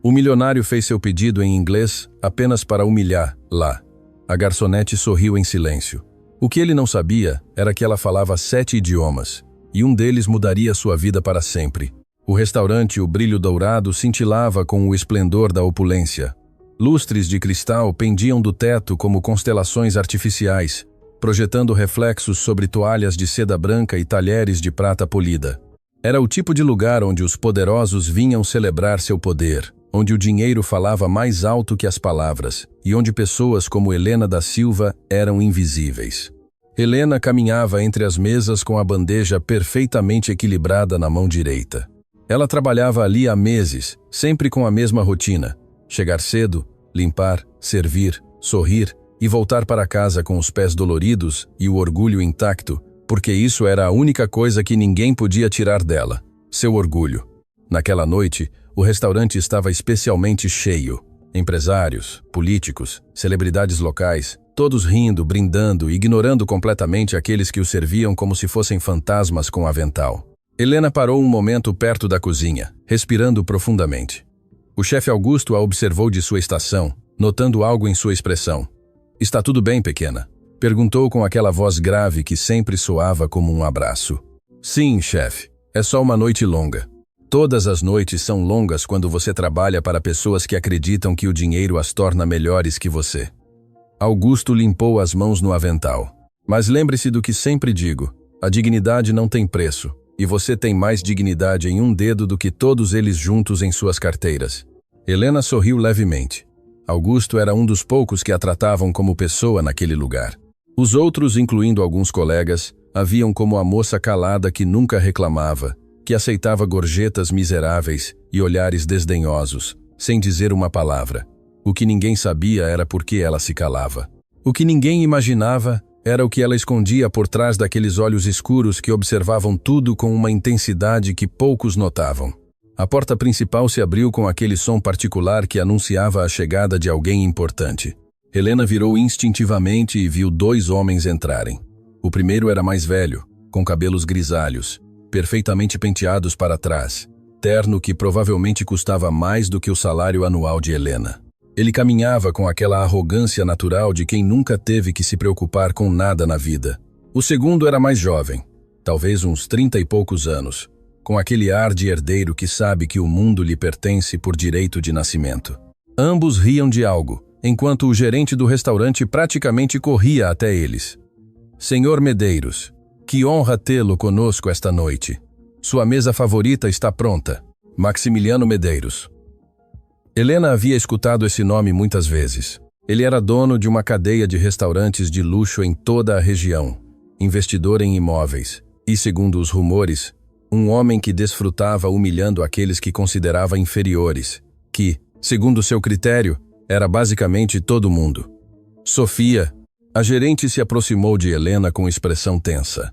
O milionário fez seu pedido em inglês apenas para humilhar lá. A garçonete sorriu em silêncio. O que ele não sabia era que ela falava 7 idiomas, e um deles mudaria sua vida para sempre. O restaurante O Brilho Dourado cintilava com o esplendor da opulência. Lustres de cristal pendiam do teto como constelações artificiais, projetando reflexos sobre toalhas de seda branca e talheres de prata polida. Era o tipo de lugar onde os poderosos vinham celebrar seu poder, onde o dinheiro falava mais alto que as palavras, e onde pessoas como Helena da Silva eram invisíveis. Helena caminhava entre as mesas com a bandeja perfeitamente equilibrada na mão direita. Ela trabalhava ali há meses, sempre com a mesma rotina: chegar cedo, limpar, servir, sorrir e voltar para casa com os pés doloridos e o orgulho intacto, porque isso era a única coisa que ninguém podia tirar dela: seu orgulho. Naquela noite, o restaurante estava especialmente cheio. Empresários, políticos, celebridades locais, todos rindo, brindando e ignorando completamente aqueles que o serviam como se fossem fantasmas com avental. Helena parou um momento perto da cozinha, respirando profundamente. O chefe Augusto a observou de sua estação, notando algo em sua expressão. "Está tudo bem, pequena?" perguntou com aquela voz grave que sempre soava como um abraço. "Sim, chefe. É só uma noite longa. Todas as noites são longas quando você trabalha para pessoas que acreditam que o dinheiro as torna melhores que você." Augusto limpou as mãos no avental. "Mas lembre-se do que sempre digo: a dignidade não tem preço, e você tem mais dignidade em um dedo do que todos eles juntos em suas carteiras." Helena sorriu levemente. Augusto era um dos poucos que a tratavam como pessoa naquele lugar. Os outros, incluindo alguns colegas, a viam como a moça calada que nunca reclamava, que aceitava gorjetas miseráveis e olhares desdenhosos, sem dizer uma palavra. O que ninguém sabia era por que ela se calava. O que ninguém imaginava era o que ela escondia por trás daqueles olhos escuros que observavam tudo com uma intensidade que poucos notavam. A porta principal se abriu com aquele som particular que anunciava a chegada de alguém importante. Helena virou instintivamente e viu 2 homens entrarem. O primeiro era mais velho, com cabelos grisalhos, perfeitamente penteados para trás, terno que provavelmente custava mais do que o salário anual de Helena. Ele caminhava com aquela arrogância natural de quem nunca teve que se preocupar com nada na vida. O segundo era mais jovem, talvez uns 30 e poucos anos, com aquele ar de herdeiro que sabe que o mundo lhe pertence por direito de nascimento. Ambos riam de algo, enquanto o gerente do restaurante praticamente corria até eles. "Senhor Medeiros, que honra tê-lo conosco esta noite. Sua mesa favorita está pronta. Maximiliano Medeiros." Helena havia escutado esse nome muitas vezes. Ele era dono de uma cadeia de restaurantes de luxo em toda a região, investidor em imóveis e, segundo os rumores, um homem que desfrutava humilhando aqueles que considerava inferiores, que, segundo seu critério, era basicamente todo mundo. "Sofia." A gerente se aproximou de Helena com expressão tensa.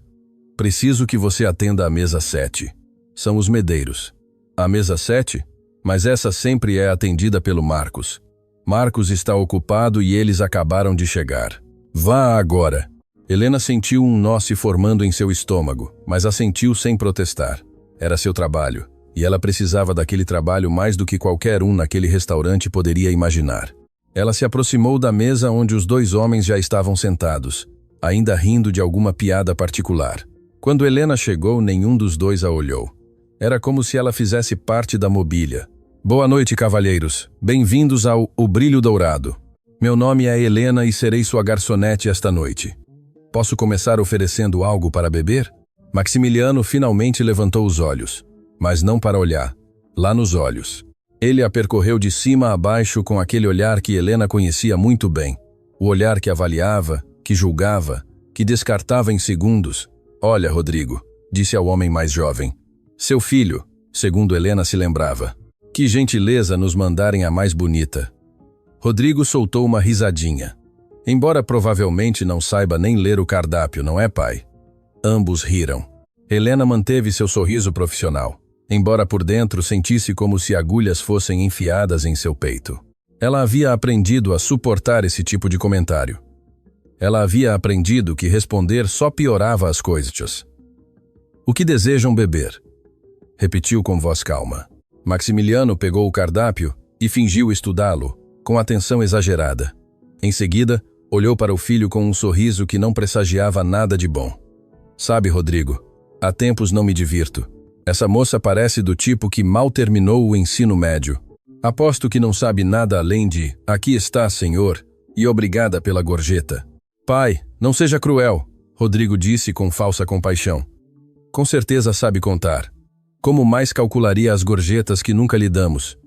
"Preciso que você atenda à mesa 7. São os Medeiros." "A mesa 7? Mas essa sempre é atendida pelo Marcos. Marcos está ocupado e eles acabaram de chegar. Vá agora." Helena sentiu um nó se formando em seu estômago, mas assentiu sem protestar. Era seu trabalho, e ela precisava daquele trabalho mais do que qualquer um naquele restaurante poderia imaginar. Ela se aproximou da mesa onde os 2 homens já estavam sentados, ainda rindo de alguma piada particular. Quando Helena chegou, nenhum dos 2 a olhou. Era como se ela fizesse parte da mobília. "Boa noite, cavalheiros. Bem-vindos ao O Brilho Dourado. Meu nome é Helena e serei sua garçonete esta noite. Posso começar oferecendo algo para beber?" Maximiliano finalmente levantou os olhos, mas não para olhar, lá nos olhos. Ele a percorreu de cima a baixo com aquele olhar que Helena conhecia muito bem. O olhar que avaliava, que julgava, que descartava em segundos. "Olha, Rodrigo", disse ao homem mais jovem. "Seu filho", segundo Helena se lembrava. "Que gentileza nos mandarem a mais bonita." Rodrigo soltou uma risadinha. "Embora provavelmente não saiba nem ler o cardápio, não é, pai?" Ambos riram. Helena manteve seu sorriso profissional, embora por dentro sentisse como se agulhas fossem enfiadas em seu peito. Ela havia aprendido a suportar esse tipo de comentário. Ela havia aprendido que responder só piorava as coisas. "O que desejam beber?" repetiu com voz calma. Maximiliano pegou o cardápio e fingiu estudá-lo, com atenção exagerada. Em seguida, olhou para o filho com um sorriso que não pressagiava nada de bom. Sabe, Rodrigo, há tempos não me divirto. Essa moça parece do tipo que mal terminou o ensino médio. Aposto que não sabe nada além de "aqui está, senhor", e "obrigada pela gorjeta". Pai, não seja cruel, Rodrigo disse com falsa compaixão. Com certeza sabe contar. Como mais calcularia as gorjetas que nunca lhe damos?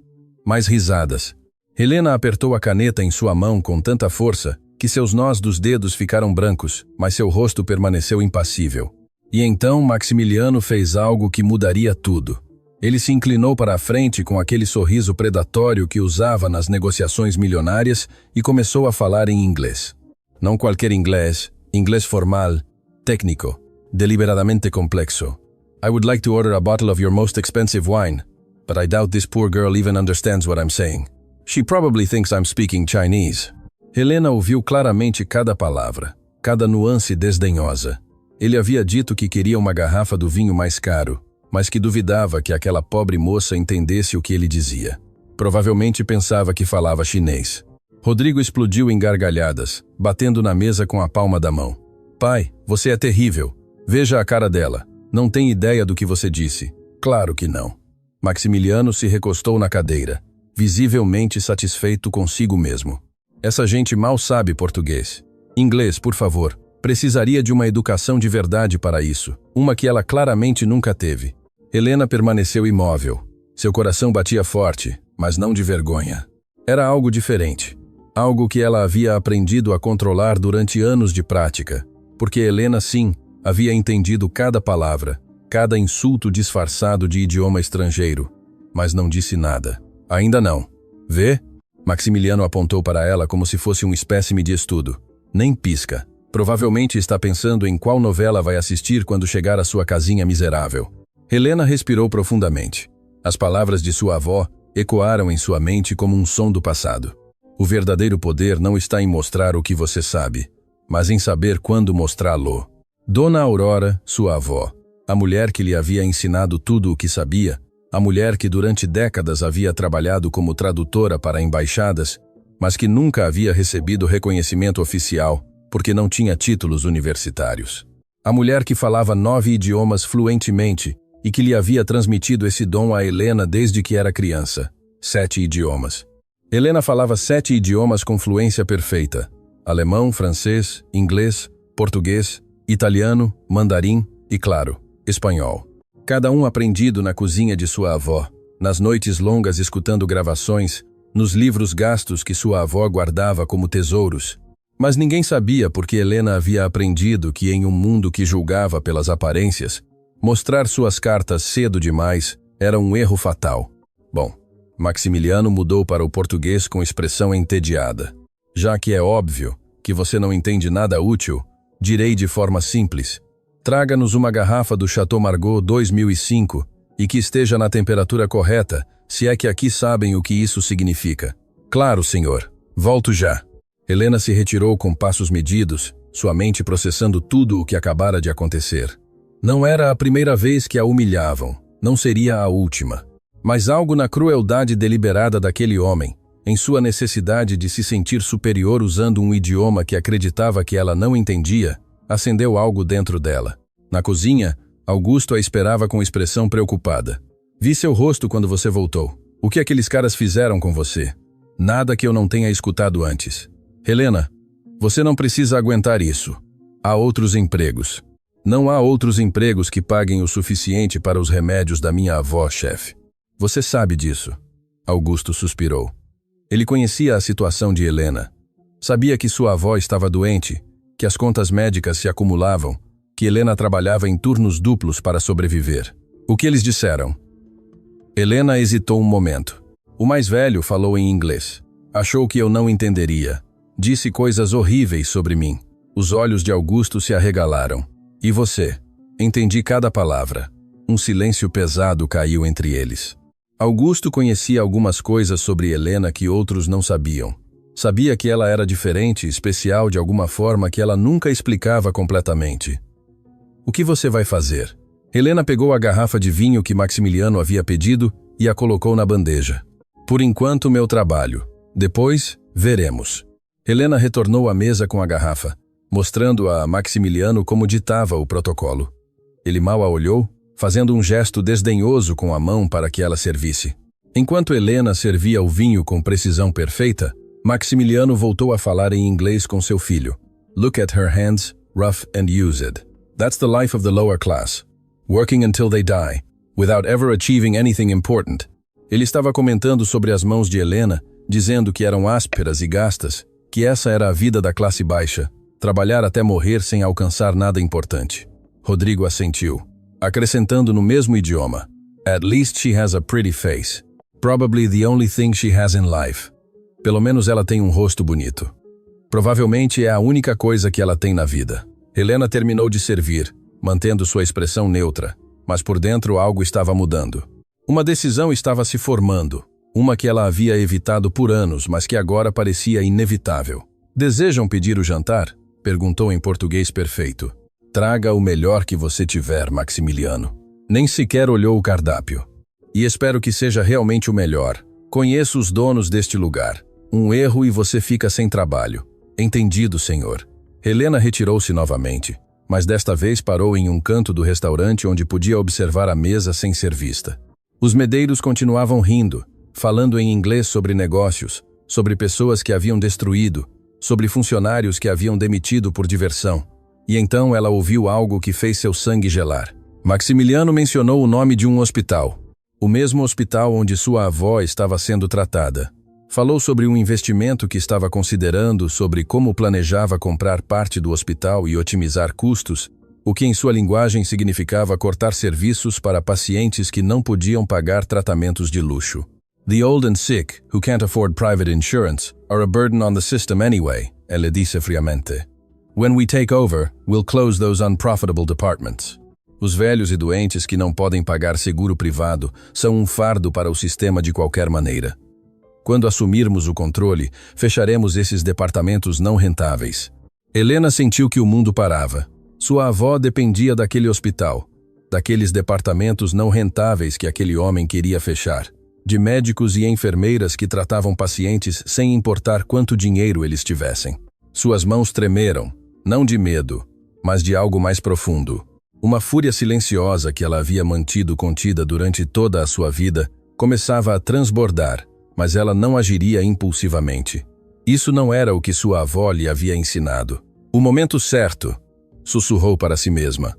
Mais risadas. Helena apertou a caneta em sua mão com tanta força que seus nós dos dedos ficaram brancos, mas seu rosto permaneceu impassível. E então Maximiliano fez algo que mudaria tudo. Ele se inclinou para a frente com aquele sorriso predatório que usava nas negociações milionárias e começou a falar em inglês. Não qualquer inglês, inglês formal, técnico, deliberadamente complexo. I would like to order a bottle of your most expensive wine, but I doubt this poor girl even understands what I'm saying. She probably thinks I'm speaking Chinese. Helena ouviu claramente cada palavra, cada nuance desdenhosa. Ele havia dito que queria uma garrafa do vinho mais caro, mas que duvidava que aquela pobre moça entendesse o que ele dizia. Provavelmente pensava que falava chinês. Rodrigo explodiu em gargalhadas, batendo na mesa com a palma da mão. Pai, você é terrível. Veja a cara dela. Não tem ideia do que você disse. Claro que não. Maximiliano se recostou na cadeira, visivelmente satisfeito consigo mesmo. Essa gente mal sabe português. Inglês, por favor. Precisaria de uma educação de verdade para isso, uma que ela claramente nunca teve. Helena permaneceu imóvel. Seu coração batia forte, mas não de vergonha. Era algo diferente. Algo que ela havia aprendido a controlar durante anos de prática, porque Helena, sim, havia entendido cada palavra, cada insulto disfarçado de idioma estrangeiro, mas não disse nada. Ainda não. Vê? Maximiliano apontou para ela como se fosse um espécime de estudo. Nem pisca. Provavelmente está pensando em qual novela vai assistir quando chegar à sua casinha miserável. Helena respirou profundamente. As palavras de sua avó ecoaram em sua mente como um som do passado. O verdadeiro poder não está em mostrar o que você sabe, mas em saber quando mostrá-lo. Dona Aurora, sua avó, a mulher que lhe havia ensinado tudo o que sabia, a mulher que durante décadas havia trabalhado como tradutora para embaixadas, mas que nunca havia recebido reconhecimento oficial, porque não tinha títulos universitários. A mulher que falava 9 idiomas fluentemente e que lhe havia transmitido esse dom a Helena desde que era criança. 7 idiomas. Helena falava 7 idiomas com fluência perfeita: alemão, francês, inglês, português, italiano, mandarim e, claro, espanhol. Cada um aprendido na cozinha de sua avó, nas noites longas escutando gravações, nos livros gastos que sua avó guardava como tesouros. Mas ninguém sabia porque Helena havia aprendido que em um mundo que julgava pelas aparências, mostrar suas cartas cedo demais era um erro fatal. Bom, Maximiliano mudou para o português com expressão entediada. Já que é óbvio que você não entende nada útil, direi de forma simples. Traga-nos uma garrafa do Chateau Margaux 2005 e que esteja na temperatura correta, se é que aqui sabem o que isso significa. Claro, senhor. Volto já. Helena se retirou com passos medidos, sua mente processando tudo o que acabara de acontecer. Não era a primeira vez que a humilhavam, não seria a última. Mas algo na crueldade deliberada daquele homem, em sua necessidade de se sentir superior usando um idioma que acreditava que ela não entendia, acendeu algo dentro dela. Na cozinha, Augusto a esperava com expressão preocupada. Vi seu rosto quando você voltou. O que aqueles caras fizeram com você? Nada que eu não tenha escutado antes. Helena, você não precisa aguentar isso. Há outros empregos. Não há outros empregos que paguem o suficiente para os remédios da minha avó, chefe. Você sabe disso. Augusto suspirou. Ele conhecia a situação de Helena. Sabia que sua avó estava doente, que as contas médicas se acumulavam, que Helena trabalhava em turnos duplos para sobreviver. O que eles disseram? Helena hesitou um momento. O mais velho falou em inglês. Achou que eu não entenderia. Disse coisas horríveis sobre mim. Os olhos de Augusto se arregalaram. E você? Entendi cada palavra. Um silêncio pesado caiu entre eles. Augusto conhecia algumas coisas sobre Helena que outros não sabiam. Sabia que ela era diferente, especial de alguma forma que ela nunca explicava completamente. O que você vai fazer? Helena pegou a garrafa de vinho que Maximiliano havia pedido e a colocou na bandeja. Por enquanto, meu trabalho. Depois, veremos. Helena retornou à mesa com a garrafa, mostrando a Maximiliano como ditava o protocolo. Ele mal a olhou, fazendo um gesto desdenhoso com a mão para que ela servisse. Enquanto Helena servia o vinho com precisão perfeita, Maximiliano voltou a falar em inglês com seu filho. Look at her hands, rough and used. That's the life of the lower class. Working until they die, without ever achieving anything important. Ele estava comentando sobre as mãos de Helena, dizendo que eram ásperas e gastas, que essa era a vida da classe baixa, trabalhar até morrer sem alcançar nada importante. Rodrigo assentiu, acrescentando no mesmo idioma. At least she has a pretty face. Probably the only thing she has in life. Pelo menos ela tem um rosto bonito. Provavelmente é a única coisa que ela tem na vida. Helena terminou de servir, mantendo sua expressão neutra, mas por dentro algo estava mudando. Uma decisão estava se formando, uma que ela havia evitado por anos, mas que agora parecia inevitável. Desejam pedir o jantar? Perguntou em português perfeito. Traga o melhor que você tiver, Maximiliano. Nem sequer olhou o cardápio. E espero que seja realmente o melhor. Conheço os donos deste lugar. Um erro e você fica sem trabalho. Entendido, senhor. Helena retirou-se novamente, mas desta vez parou em um canto do restaurante onde podia observar a mesa sem ser vista. Os medeiros continuavam rindo, falando em inglês sobre negócios, sobre pessoas que haviam destruído, sobre funcionários que haviam demitido por diversão. E então ela ouviu algo que fez seu sangue gelar. Maximiliano mencionou o nome de um hospital. O mesmo hospital onde sua avó estava sendo tratada. Falou sobre um investimento que estava considerando, sobre como planejava comprar parte do hospital e otimizar custos, o que em sua linguagem significava cortar serviços para pacientes que não podiam pagar tratamentos de luxo. The old and sick, who can't afford private insurance, are a burden on the system anyway, ele disse friamente. When we take over, we'll close those unprofitable departments. Os velhos e doentes que não podem pagar seguro privado são um fardo para o sistema de qualquer maneira. Quando assumirmos o controle, fecharemos esses departamentos não rentáveis. Helena sentiu que o mundo parava. Sua avó dependia daquele hospital, daqueles departamentos não rentáveis que aquele homem queria fechar, de médicos e enfermeiras que tratavam pacientes sem importar quanto dinheiro eles tivessem. Suas mãos tremeram, não de medo, mas de algo mais profundo. Uma fúria silenciosa que ela havia mantido contida durante toda a sua vida começava a transbordar, mas ela não agiria impulsivamente. Isso não era o que sua avó lhe havia ensinado. O momento certo, sussurrou para si mesma.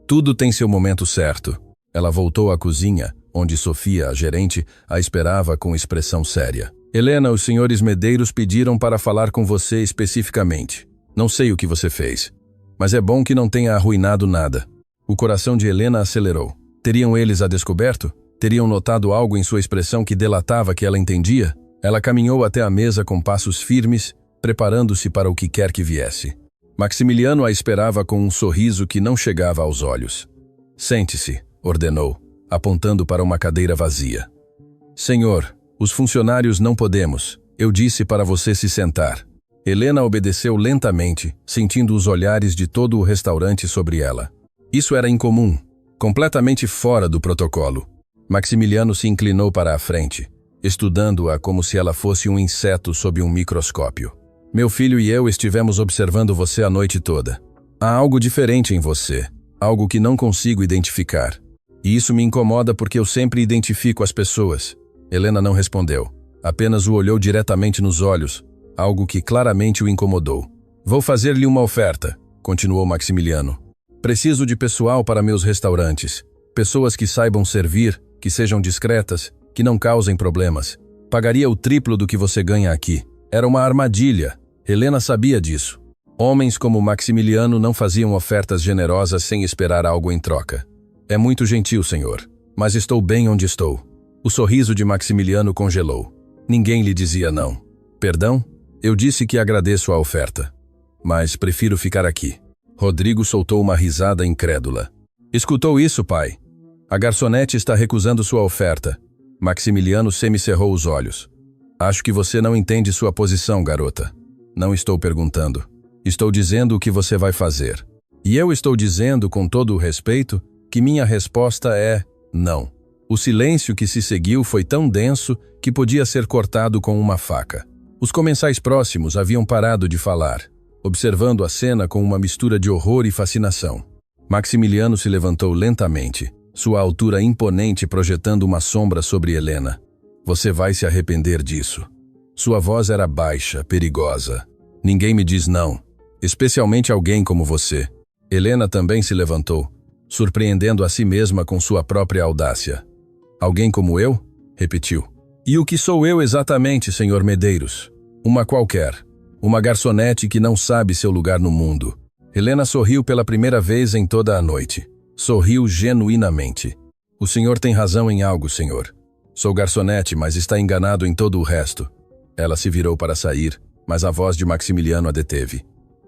Tudo tem seu momento certo. Ela voltou à cozinha, onde Sofia, a gerente, a esperava com expressão séria. Helena, os senhores Medeiros pediram para falar com você especificamente. Não sei o que você fez, mas é bom que não tenha arruinado nada. O coração de Helena acelerou. Teriam eles a descoberto? Teriam notado algo em sua expressão que delatava que ela entendia? Ela caminhou até a mesa com passos firmes, preparando-se para o que quer que viesse. Maximiliano a esperava com um sorriso que não chegava aos olhos. Sente-se, ordenou, apontando para uma cadeira vazia. Senhor, os funcionários não podemos. Eu disse para você se sentar. Helena obedeceu lentamente, sentindo os olhares de todo o restaurante sobre ela. Isso era incomum, completamente fora do protocolo. Maximiliano se inclinou para a frente, estudando-a como se ela fosse um inseto sob um microscópio. Meu filho e eu estivemos observando você a noite toda. Há algo diferente em você, algo que não consigo identificar. E isso me incomoda porque eu sempre identifico as pessoas. Helena não respondeu, apenas o olhou diretamente nos olhos, algo que claramente o incomodou. Vou fazer-lhe uma oferta, continuou Maximiliano. Preciso de pessoal para meus restaurantes. Pessoas que saibam servir, que sejam discretas, que não causem problemas. Pagaria o triplo do que você ganha aqui. Era uma armadilha. Helena sabia disso. Homens como Maximiliano não faziam ofertas generosas sem esperar algo em troca. É muito gentil, senhor, mas estou bem onde estou. O sorriso de Maximiliano congelou. Ninguém lhe dizia não. Perdão? Eu disse que agradeço a oferta, mas prefiro ficar aqui. Rodrigo soltou uma risada incrédula. Escutou isso, pai? A garçonete está recusando sua oferta. Maximiliano semicerrou os olhos. Acho que você não entende sua posição, garota. Não estou perguntando. Estou dizendo o que você vai fazer. E eu estou dizendo, com todo o respeito, que minha resposta é não. O silêncio que se seguiu foi tão denso que podia ser cortado com uma faca. Os comensais próximos haviam parado de falar, observando a cena com uma mistura de horror e fascinação. Maximiliano se levantou lentamente, sua altura imponente projetando uma sombra sobre Helena. Você vai se arrepender disso. Sua voz era baixa, perigosa. Ninguém me diz não, especialmente alguém como você. Helena também se levantou, surpreendendo a si mesma com sua própria audácia. Alguém como eu? Repetiu. E o que sou eu exatamente, Sr. Medeiros? Uma qualquer. Uma garçonete que não sabe seu lugar no mundo. Helena sorriu pela primeira vez em toda a noite. Sorriu genuinamente. O senhor tem razão em algo, senhor. Sou garçonete, mas está enganado em todo o resto. Ela se virou para sair, mas a voz de Maximiliano a deteve.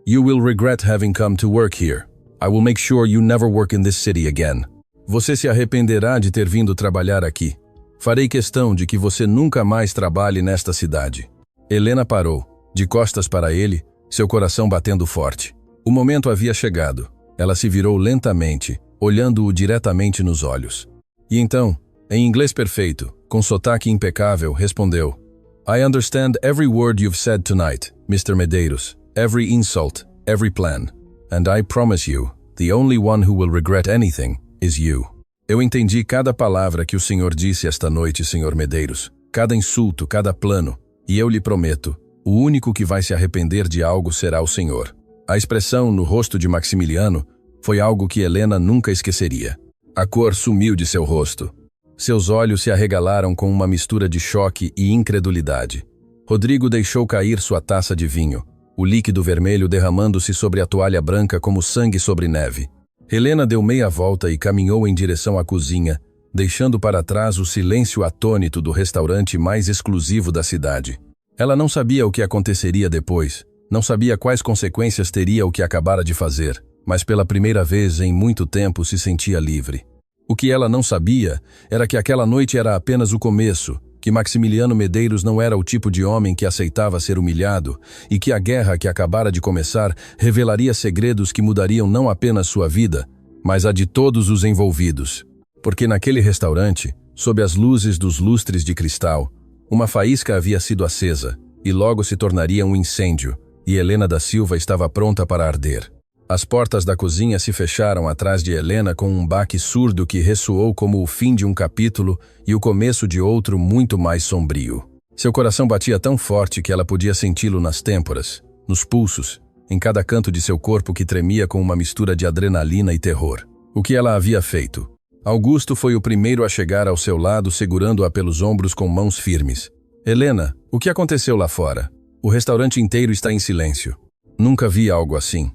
You will regret having come to work here. I will make sure you never work in this city again. Você se arrependerá de ter vindo trabalhar aqui. Farei questão de que você nunca mais trabalhe nesta cidade. Helena parou, de costas para ele, seu coração batendo forte. O momento havia chegado. Ela se virou lentamente, olhando-o diretamente nos olhos. E então, em inglês perfeito, com sotaque impecável, respondeu: I understand every word you've said tonight, Mr. Medeiros, every insult, every plan. And I promise you, the only one who will regret anything is you. Eu entendi cada palavra que o senhor disse esta noite, Sr. Medeiros, cada insulto, cada plano, e eu lhe prometo, o único que vai se arrepender de algo será o senhor. A expressão no rosto de Maximiliano foi algo que Helena nunca esqueceria. A cor sumiu de seu rosto. Seus olhos se arregalaram com uma mistura de choque e incredulidade. Rodrigo deixou cair sua taça de vinho, o líquido vermelho derramando-se sobre a toalha branca como sangue sobre neve. Helena deu meia volta e caminhou em direção à cozinha, deixando para trás o silêncio atônito do restaurante mais exclusivo da cidade. Ela não sabia o que aconteceria depois, não sabia quais consequências teria o que acabara de fazer, mas pela primeira vez em muito tempo se sentia livre. O que ela não sabia era que aquela noite era apenas o começo, que Maximiliano Medeiros não era o tipo de homem que aceitava ser humilhado e que a guerra que acabara de começar revelaria segredos que mudariam não apenas sua vida, mas a de todos os envolvidos. Porque naquele restaurante, sob as luzes dos lustres de cristal, uma faísca havia sido acesa e logo se tornaria um incêndio, e Helena da Silva estava pronta para arder. As portas da cozinha se fecharam atrás de Helena com um baque surdo que ressoou como o fim de um capítulo e o começo de outro muito mais sombrio. Seu coração batia tão forte que ela podia senti-lo nas têmporas, nos pulsos, em cada canto de seu corpo que tremia com uma mistura de adrenalina e terror. O que ela havia feito? Augusto foi o primeiro a chegar ao seu lado, segurando-a pelos ombros com mãos firmes. Helena, o que aconteceu lá fora? O restaurante inteiro está em silêncio. Nunca vi algo assim.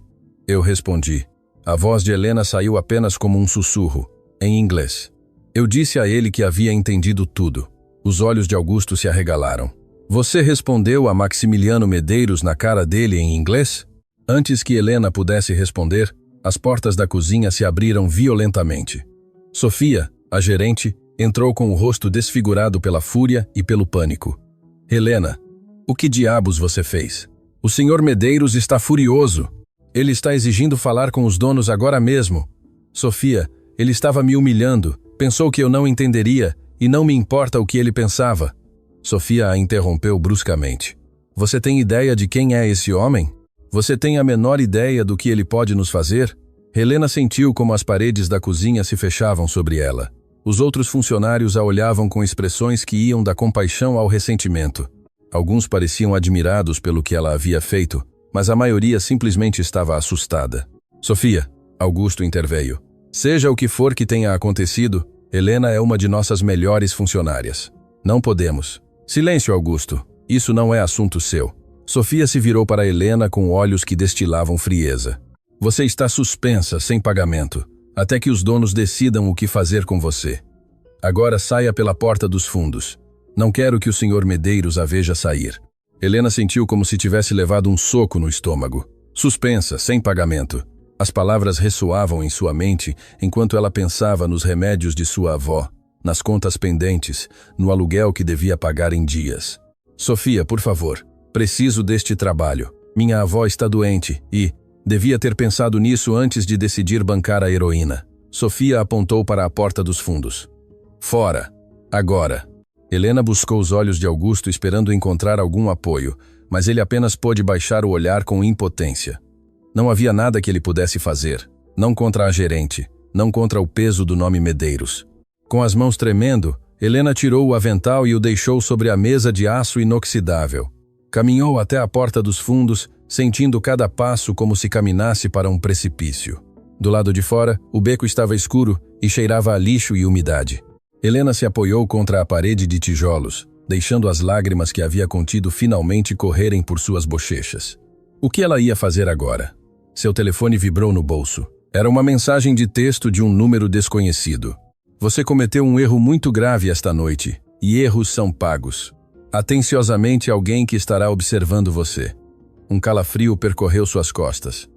Eu respondi. A voz de Helena saiu apenas como um sussurro, em inglês. Eu disse a ele que havia entendido tudo. Os olhos de Augusto se arregalaram. Você respondeu a Maximiliano Medeiros na cara dele em inglês? Antes que Helena pudesse responder, as portas da cozinha se abriram violentamente. Sofia, a gerente, entrou com o rosto desfigurado pela fúria e pelo pânico. Helena, o que diabos você fez? O Sr. Medeiros está furioso. Ele está exigindo falar com os donos agora mesmo. Sofia, ele estava me humilhando, pensou que eu não entenderia e não me importa o que ele pensava. Sofia a interrompeu bruscamente. Você tem ideia de quem é esse homem? Você tem a menor ideia do que ele pode nos fazer? Helena sentiu como as paredes da cozinha se fechavam sobre ela. Os outros funcionários a olhavam com expressões que iam da compaixão ao ressentimento. Alguns pareciam admirados pelo que ela havia feito, mas a maioria simplesmente estava assustada. Sofia, Augusto interveio. Seja o que for que tenha acontecido, Helena é uma de nossas melhores funcionárias. Não podemos. Silêncio, Augusto. Isso não é assunto seu. Sofia se virou para Helena com olhos que destilavam frieza. Você está suspensa, sem pagamento, até que os donos decidam o que fazer com você. Agora saia pela porta dos fundos. Não quero que o Sr. Medeiros a veja sair. Helena sentiu como se tivesse levado um soco no estômago. Suspensa, sem pagamento. As palavras ressoavam em sua mente enquanto ela pensava nos remédios de sua avó, nas contas pendentes, no aluguel que devia pagar em dias. Sofia, por favor, preciso deste trabalho. Minha avó está doente e devia ter pensado nisso antes de decidir bancar a heroína. Sofia apontou para a porta dos fundos. Fora. Agora. Helena buscou os olhos de Augusto esperando encontrar algum apoio, mas ele apenas pôde baixar o olhar com impotência. Não havia nada que ele pudesse fazer. Não contra a gerente, não contra o peso do nome Medeiros. Com as mãos tremendo, Helena tirou o avental e o deixou sobre a mesa de aço inoxidável. Caminhou até a porta dos fundos, sentindo cada passo como se caminasse para um precipício. Do lado de fora, o beco estava escuro e cheirava a lixo e umidade. Helena se apoiou contra a parede de tijolos, deixando as lágrimas que havia contido finalmente correrem por suas bochechas. O que ela ia fazer agora? Seu telefone vibrou no bolso. Era uma mensagem de texto de um número desconhecido. Você cometeu um erro muito grave esta noite, e erros são pagos. Atenciosamente alguém que estará observando você. Um calafrio percorreu suas costas.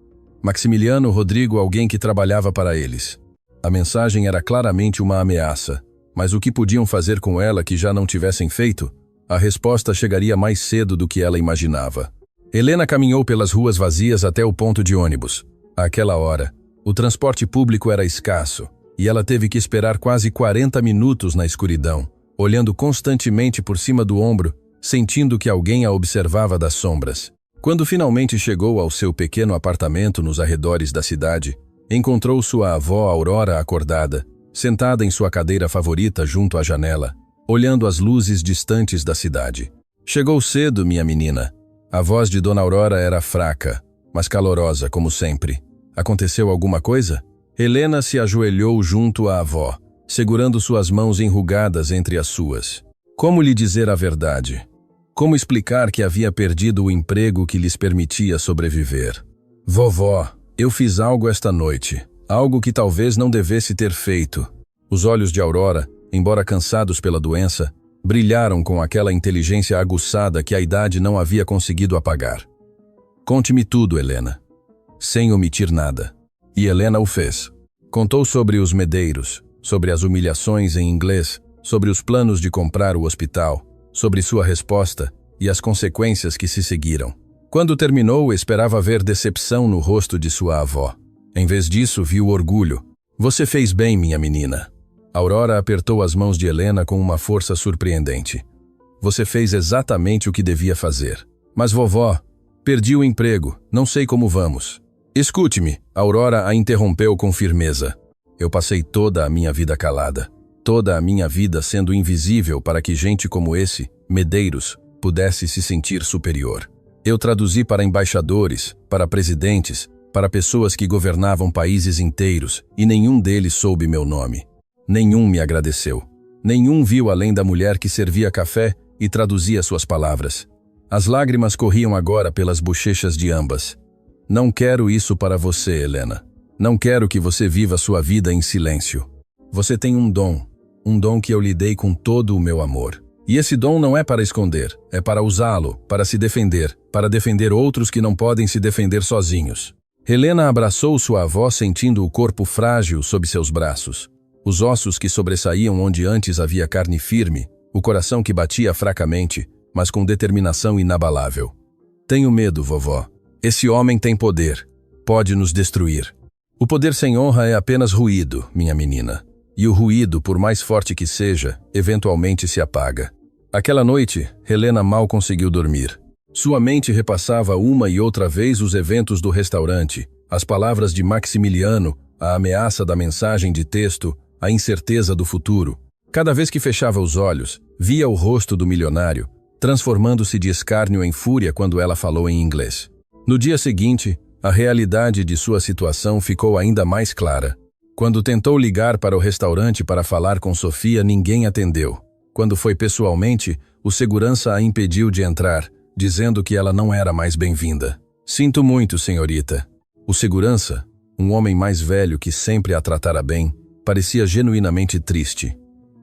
Maximiliano Rodrigo, alguém que trabalhava para eles. A mensagem era claramente uma ameaça, mas o que podiam fazer com ela que já não tivessem feito? A resposta chegaria mais cedo do que ela imaginava. Helena caminhou pelas ruas vazias até o ponto de ônibus. Àquela hora, o transporte público era escasso, e ela teve que esperar quase 40 minutos na escuridão, olhando constantemente por cima do ombro, sentindo que alguém a observava das sombras. Quando finalmente chegou ao seu pequeno apartamento nos arredores da cidade, encontrou sua avó Aurora acordada, sentada em sua cadeira favorita junto à janela, olhando as luzes distantes da cidade. Chegou cedo, minha menina. A voz de Dona Aurora era fraca, mas calorosa, como sempre. Aconteceu alguma coisa? Helena se ajoelhou junto à avó, segurando suas mãos enrugadas entre as suas. Como lhe dizer a verdade? Como explicar que havia perdido o emprego que lhes permitia sobreviver? Vovó, eu fiz algo esta noite. Algo que talvez não devesse ter feito. Os olhos de Aurora, embora cansados pela doença, brilharam com aquela inteligência aguçada que a idade não havia conseguido apagar. Conte-me tudo, Helena. Sem omitir nada. E Helena o fez. Contou sobre os Medeiros, sobre as humilhações em inglês, sobre os planos de comprar o hospital, sobre sua resposta e as consequências que se seguiram. Quando terminou, esperava ver decepção no rosto de sua avó. Em vez disso, viu orgulho. Você fez bem, minha menina. Aurora apertou as mãos de Helena com uma força surpreendente. Você fez exatamente o que devia fazer. Mas vovó, perdi o emprego, não sei como vamos. Escute-me, Aurora a interrompeu com firmeza. Eu passei toda a minha vida calada. Toda a minha vida sendo invisível para que gente como esse, Medeiros, pudesse se sentir superior. Eu traduzi para embaixadores, para presidentes, para pessoas que governavam países inteiros, e nenhum deles soube meu nome. Nenhum me agradeceu. Nenhum viu além da mulher que servia café e traduzia suas palavras. As lágrimas corriam agora pelas bochechas de ambas. Não quero isso para você, Helena. Não quero que você viva sua vida em silêncio. Você tem um dom que eu lhe dei com todo o meu amor. E esse dom não é para esconder, é para usá-lo, para se defender, para defender outros que não podem se defender sozinhos. Helena abraçou sua avó sentindo o corpo frágil sob seus braços. Os ossos que sobressaíam onde antes havia carne firme, o coração que batia fracamente, mas com determinação inabalável. Tenho medo, vovó. Esse homem tem poder. Pode nos destruir. O poder sem honra é apenas ruído, minha menina. E o ruído, por mais forte que seja, eventualmente se apaga. Aquela noite, Helena mal conseguiu dormir. Sua mente repassava uma e outra vez os eventos do restaurante, as palavras de Maximiliano, a ameaça da mensagem de texto, a incerteza do futuro. Cada vez que fechava os olhos, via o rosto do milionário, transformando-se de escárnio em fúria quando ela falou em inglês. No dia seguinte, a realidade de sua situação ficou ainda mais clara. Quando tentou ligar para o restaurante para falar com Sofia, ninguém atendeu. Quando foi pessoalmente, o segurança a impediu de entrar, dizendo que ela não era mais bem-vinda. Sinto muito, senhorita. O segurança, um homem mais velho que sempre a tratara bem, parecia genuinamente triste.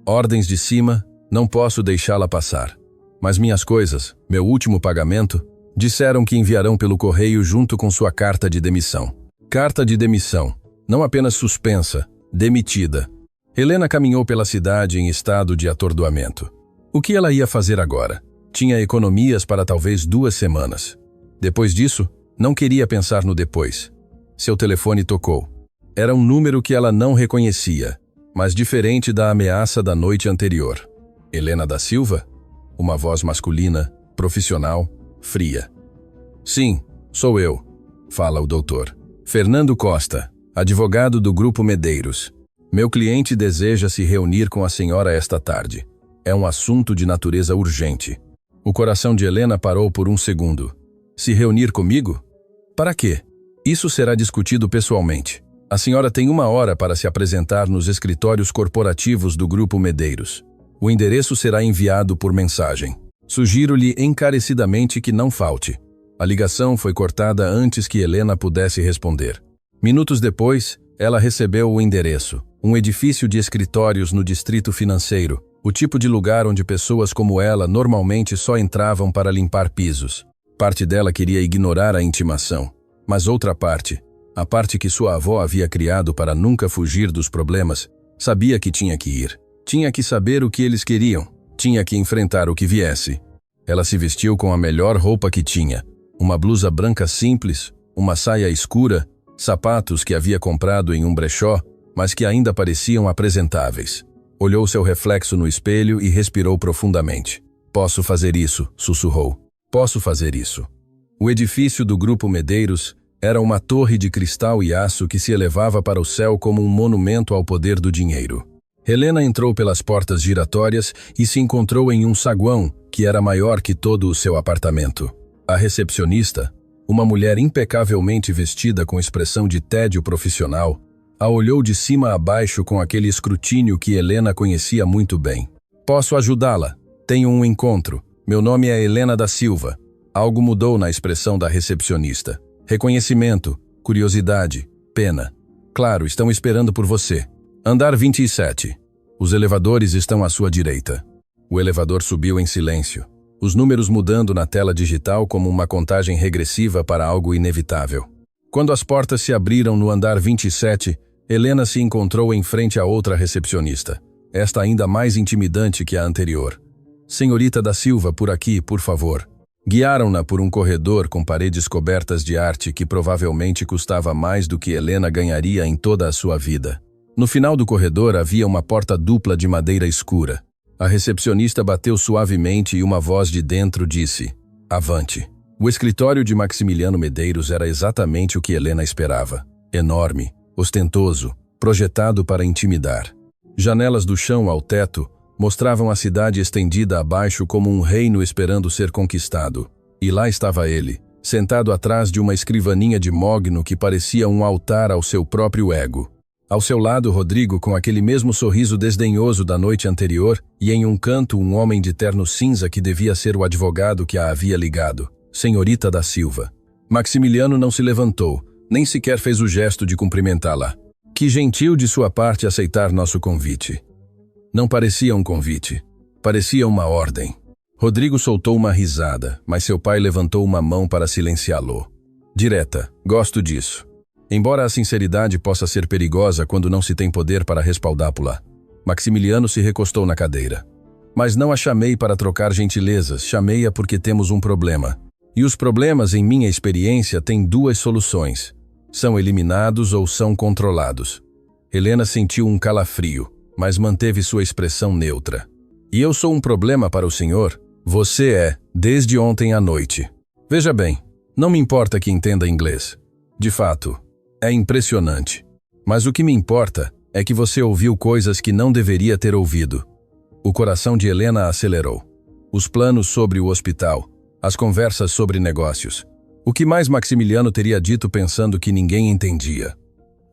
Ordens de cima, não posso deixá-la passar. Mas minhas coisas, meu último pagamento, disseram que enviarão pelo correio junto com sua carta de demissão. Carta de demissão, não apenas suspensa, demitida. Helena caminhou pela cidade em estado de atordoamento. O que ela ia fazer agora? Tinha economias para talvez 2 semanas. Depois disso, não queria pensar no depois. Seu telefone tocou. Era um número que ela não reconhecia. mas diferente da ameaça da noite anterior. Helena da Silva? Uma voz masculina, profissional, fria. Sim, sou eu, fala o doutor. Fernando Costa, advogado do Grupo Medeiros. Meu cliente deseja se reunir com a senhora esta tarde. É um assunto de natureza urgente. O coração de Helena parou por um segundo. Se reunir comigo? Para quê? Isso será discutido pessoalmente. A senhora tem 1 hora para se apresentar nos escritórios corporativos do Grupo Medeiros. O endereço será enviado por mensagem. Sugiro-lhe encarecidamente que não falte. A ligação foi cortada antes que Helena pudesse responder. Minutos depois, ela recebeu o endereço. Um edifício de escritórios no distrito financeiro. O tipo de lugar onde pessoas como ela normalmente só entravam para limpar pisos. Parte dela queria ignorar a intimação. Mas outra parte, a parte que sua avó havia criado para nunca fugir dos problemas, sabia que tinha que ir. Tinha que saber o que eles queriam. Tinha que enfrentar o que viesse. Ela se vestiu com a melhor roupa que tinha. Uma blusa branca simples, uma saia escura, sapatos que havia comprado em um brechó, mas que ainda pareciam apresentáveis. Olhou seu reflexo no espelho e respirou profundamente. Posso fazer isso, sussurrou. Posso fazer isso. O edifício do Grupo Medeiros era uma torre de cristal e aço que se elevava para o céu como um monumento ao poder do dinheiro. Helena entrou pelas portas giratórias e se encontrou em um saguão que era maior que todo o seu apartamento. A recepcionista, uma mulher impecavelmente vestida com expressão de tédio profissional, a olhou de cima a baixo com aquele escrutínio que Helena conhecia muito bem. Posso ajudá-la? Tenho um encontro. Meu nome é Helena da Silva. Algo mudou na expressão da recepcionista. Reconhecimento, curiosidade, pena. Claro, estão esperando por você. Andar 27. Os elevadores estão à sua direita. O elevador subiu em silêncio. Os números mudando na tela digital como uma contagem regressiva para algo inevitável. Quando as portas se abriram no andar 27, Helena se encontrou em frente a outra recepcionista. Esta ainda mais intimidante que a anterior. Senhorita da Silva, por aqui, por favor. Guiaram-na por um corredor com paredes cobertas de arte que provavelmente custava mais do que Helena ganharia em toda a sua vida. No final do corredor havia uma porta dupla de madeira escura. A recepcionista bateu suavemente e uma voz de dentro disse: Avante. O escritório de Maximiliano Medeiros era exatamente o que Helena esperava. Enorme, ostentoso, projetado para intimidar. Janelas do chão ao teto mostravam a cidade estendida abaixo como um reino esperando ser conquistado. E lá estava ele, sentado atrás de uma escrivaninha de mogno que parecia um altar ao seu próprio ego. Ao seu lado, Rodrigo, com aquele mesmo sorriso desdenhoso da noite anterior, e em um canto um homem de terno cinza que devia ser o advogado que a havia ligado, Senhorita da Silva. Maximiliano não se levantou, nem sequer fez o gesto de cumprimentá-la. Que gentil de sua parte aceitar nosso convite. Não parecia um convite. Parecia uma ordem. Rodrigo soltou uma risada, mas seu pai levantou uma mão para silenciá-lo. Direta, gosto disso. Embora a sinceridade possa ser perigosa quando não se tem poder para respaldá-la. Maximiliano se recostou na cadeira. Mas não a chamei para trocar gentilezas, chamei-a porque temos um problema. E os problemas, em minha experiência, têm 2 soluções. São eliminados ou são controlados. Helena sentiu um calafrio, mas manteve sua expressão neutra. E eu sou um problema para o senhor? Você é, desde ontem à noite. Veja bem, não me importa que entenda inglês. De fato, é impressionante. Mas o que me importa é que você ouviu coisas que não deveria ter ouvido. O coração de Helena acelerou. Os planos sobre o hospital, as conversas sobre negócios. O que mais Maximiliano teria dito pensando que ninguém entendia?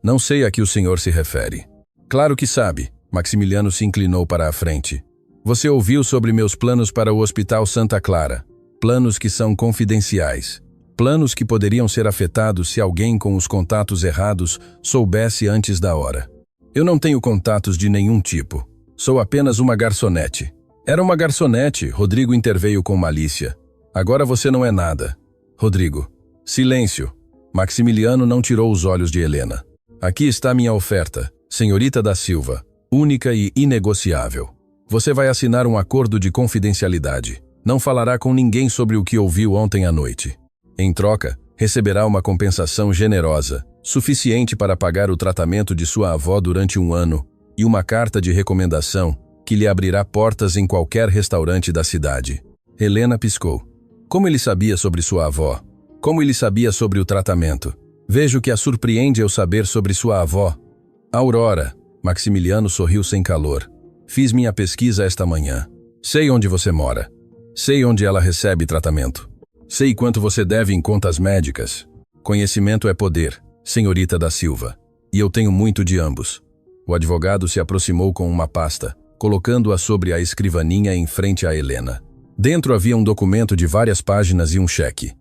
Não sei a que o senhor se refere. Claro que sabe. Maximiliano se inclinou para a frente. Você ouviu sobre meus planos para o Hospital Santa Clara. Planos que são confidenciais. Planos que poderiam ser afetados se alguém com os contatos errados soubesse antes da hora. Eu não tenho contatos de nenhum tipo. Sou apenas uma garçonete. Era uma garçonete, Rodrigo interveio com malícia. Agora você não é nada. Rodrigo. Silêncio. Maximiliano não tirou os olhos de Helena. Aqui está minha oferta, Senhorita da Silva. Única e inegociável. Você vai assinar um acordo de confidencialidade. Não falará com ninguém sobre o que ouviu ontem à noite. Em troca, receberá uma compensação generosa, suficiente para pagar o tratamento de sua avó durante 1 ano, e uma carta de recomendação que lhe abrirá portas em qualquer restaurante da cidade. Helena piscou. Como ele sabia sobre sua avó? Como ele sabia sobre o tratamento? Vejo que a surpreende eu saber sobre sua avó. Aurora. Maximiliano sorriu sem calor. Fiz minha pesquisa esta manhã. Sei onde você mora. Sei onde ela recebe tratamento. Sei quanto você deve em contas médicas. Conhecimento é poder, senhorita da Silva. E eu tenho muito de ambos. O advogado se aproximou com uma pasta, colocando-a sobre a escrivaninha em frente a Helena. Dentro havia um documento de várias páginas e um cheque.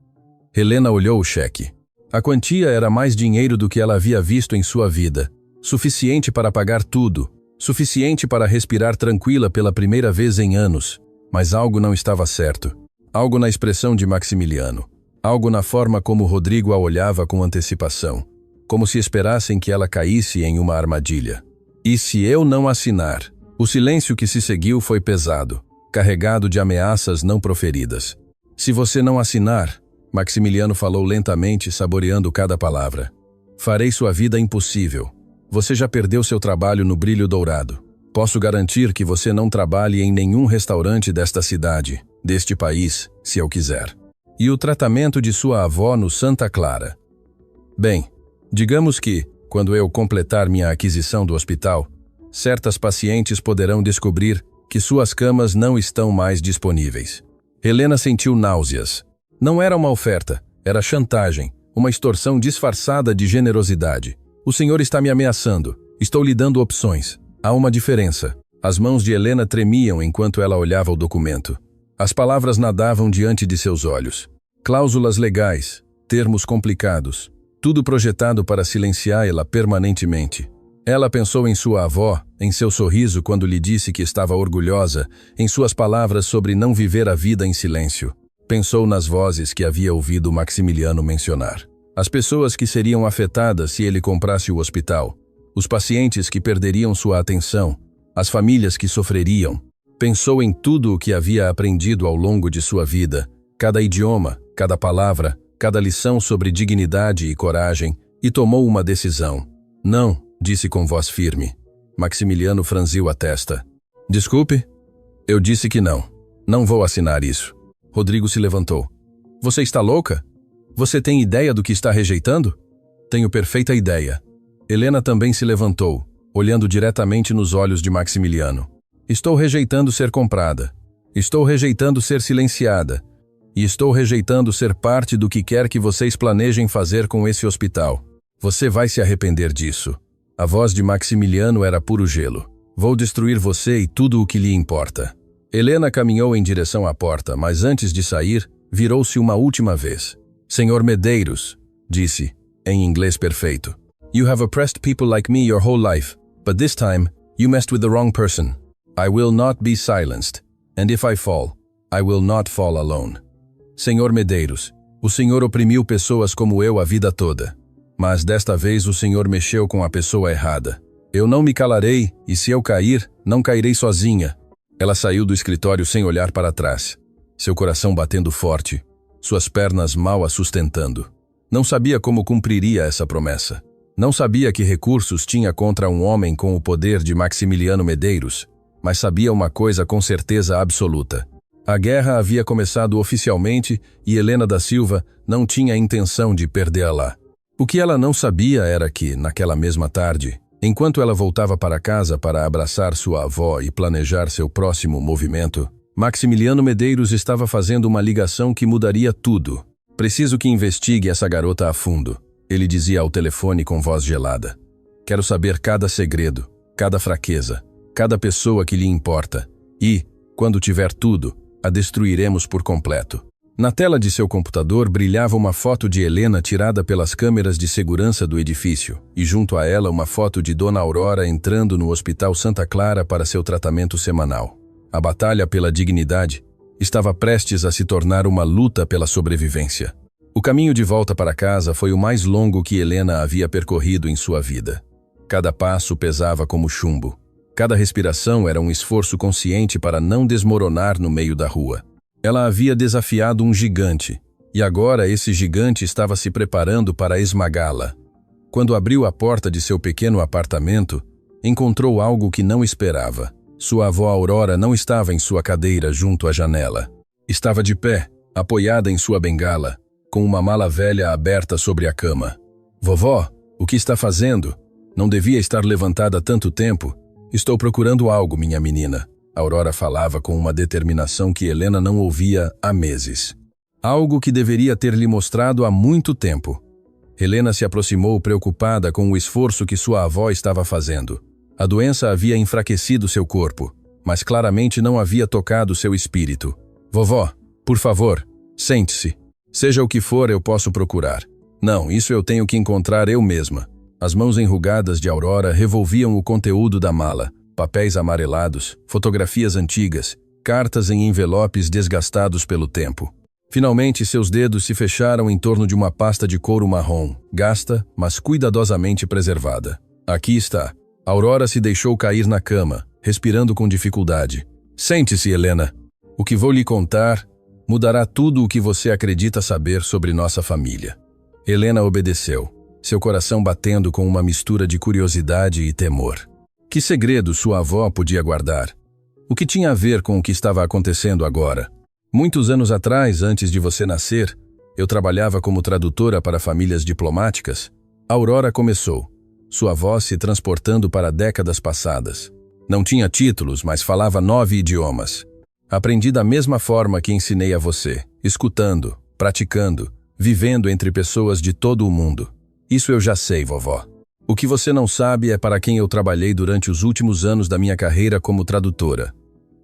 Helena olhou o cheque. A quantia era mais dinheiro do que ela havia visto em sua vida. Suficiente para pagar tudo. Suficiente para respirar tranquila pela primeira vez em anos. Mas algo não estava certo. Algo na expressão de Maximiliano. Algo na forma como Rodrigo a olhava com antecipação. Como se esperassem que ela caísse em uma armadilha. E se eu não assinar? O silêncio que se seguiu foi pesado, carregado de ameaças não proferidas. Se você não assinar, Maximiliano falou lentamente, saboreando cada palavra. Farei sua vida impossível. Você já perdeu seu trabalho no Brilho Dourado. Posso garantir que você não trabalhe em nenhum restaurante desta cidade, deste país, se eu quiser. E o tratamento de sua avó no Santa Clara? Bem, digamos que, quando eu completar minha aquisição do hospital, certas pacientes poderão descobrir que suas camas não estão mais disponíveis. Helena sentiu náuseas. Não era uma oferta, era chantagem, uma extorsão disfarçada de generosidade. O senhor está me ameaçando. Estou lhe dando opções. Há uma diferença. As mãos de Helena tremiam enquanto ela olhava o documento. As palavras nadavam diante de seus olhos. Cláusulas legais, termos complicados, tudo projetado para silenciá-la permanentemente. Ela pensou em sua avó, em seu sorriso quando lhe disse que estava orgulhosa, em suas palavras sobre não viver a vida em silêncio. Pensou nas vozes que havia ouvido Maximiliano mencionar. As pessoas que seriam afetadas se ele comprasse o hospital. Os pacientes que perderiam sua atenção. As famílias que sofreriam. Pensou em tudo o que havia aprendido ao longo de sua vida. Cada idioma, cada palavra, cada lição sobre dignidade e coragem, e tomou uma decisão. Não, disse com voz firme. Maximiliano franziu a testa. Desculpe? Eu disse que não. Não vou assinar isso. Rodrigo se levantou. Você está louca? Você tem ideia do que está rejeitando? Tenho perfeita ideia. Helena também se levantou, olhando diretamente nos olhos de Maximiliano. Estou rejeitando ser comprada. Estou rejeitando ser silenciada. E estou rejeitando ser parte do que quer que vocês planejem fazer com esse hospital. Você vai se arrepender disso. A voz de Maximiliano era puro gelo. Vou destruir você e tudo o que lhe importa. Helena caminhou em direção à porta, mas antes de sair, virou-se uma última vez. Senhor Medeiros, disse, em inglês perfeito. You have oppressed people like me your whole life, but this time, you messed with the wrong person. I will not be silenced, and if I fall, I will not fall alone. Senhor Medeiros, o senhor oprimiu pessoas como eu a vida toda. Mas desta vez o senhor mexeu com a pessoa errada. Eu não me calarei, e se eu cair, não cairei sozinha. Ela saiu do escritório sem olhar para trás. Seu coração batendo forte, suas pernas mal a sustentando. Não sabia como cumpriria essa promessa. Não sabia que recursos tinha contra um homem com o poder de Maximiliano Medeiros, mas sabia uma coisa com certeza absoluta. A guerra havia começado oficialmente e Helena da Silva não tinha intenção de perdê-la. O que ela não sabia era que, naquela mesma tarde, enquanto ela voltava para casa para abraçar sua avó e planejar seu próximo movimento, Maximiliano Medeiros estava fazendo uma ligação que mudaria tudo. Preciso que investigue essa garota a fundo, ele dizia ao telefone com voz gelada. Quero saber cada segredo, cada fraqueza, cada pessoa que lhe importa. E, quando tiver tudo, a destruiremos por completo. Na tela de seu computador brilhava uma foto de Helena tirada pelas câmeras de segurança do edifício, e junto a ela uma foto de Dona Aurora entrando no Hospital Santa Clara para seu tratamento semanal. A batalha pela dignidade estava prestes a se tornar uma luta pela sobrevivência. O caminho de volta para casa foi o mais longo que Helena havia percorrido em sua vida. Cada passo pesava como chumbo. Cada respiração era um esforço consciente para não desmoronar no meio da rua. Ela havia desafiado um gigante, e agora esse gigante estava se preparando para esmagá-la. Quando abriu a porta de seu pequeno apartamento, encontrou algo que não esperava. Sua avó Aurora não estava em sua cadeira junto à janela. Estava de pé, apoiada em sua bengala, com uma mala velha aberta sobre a cama. Vovó, o que está fazendo? Não devia estar levantada há tanto tempo. Estou procurando algo, minha menina. Aurora falava com uma determinação que Helena não ouvia há meses. Algo que deveria ter lhe mostrado há muito tempo. Helena se aproximou preocupada com o esforço que sua avó estava fazendo. A doença havia enfraquecido seu corpo, mas claramente não havia tocado seu espírito. Vovó, por favor, sente-se. Seja o que for, eu posso procurar. Não, isso eu tenho que encontrar eu mesma. As mãos enrugadas de Aurora revolviam o conteúdo da mala. Papéis amarelados, fotografias antigas, cartas em envelopes desgastados pelo tempo. Finalmente, seus dedos se fecharam em torno de uma pasta de couro marrom, gasta, mas cuidadosamente preservada. Aqui está. Aurora se deixou cair na cama, respirando com dificuldade. Sente-se, Helena. O que vou lhe contar mudará tudo o que você acredita saber sobre nossa família. Helena obedeceu, seu coração batendo com uma mistura de curiosidade e temor. Que segredo sua avó podia guardar? O que tinha a ver com o que estava acontecendo agora? Muitos anos atrás, antes de você nascer, eu trabalhava como tradutora para famílias diplomáticas. Aurora começou, sua voz se transportando para décadas passadas. Não tinha títulos, mas falava 9 idiomas. Aprendi da mesma forma que ensinei a você, escutando, praticando, vivendo entre pessoas de todo o mundo. Isso eu já sei, vovó. O que você não sabe é para quem eu trabalhei durante os últimos anos da minha carreira como tradutora.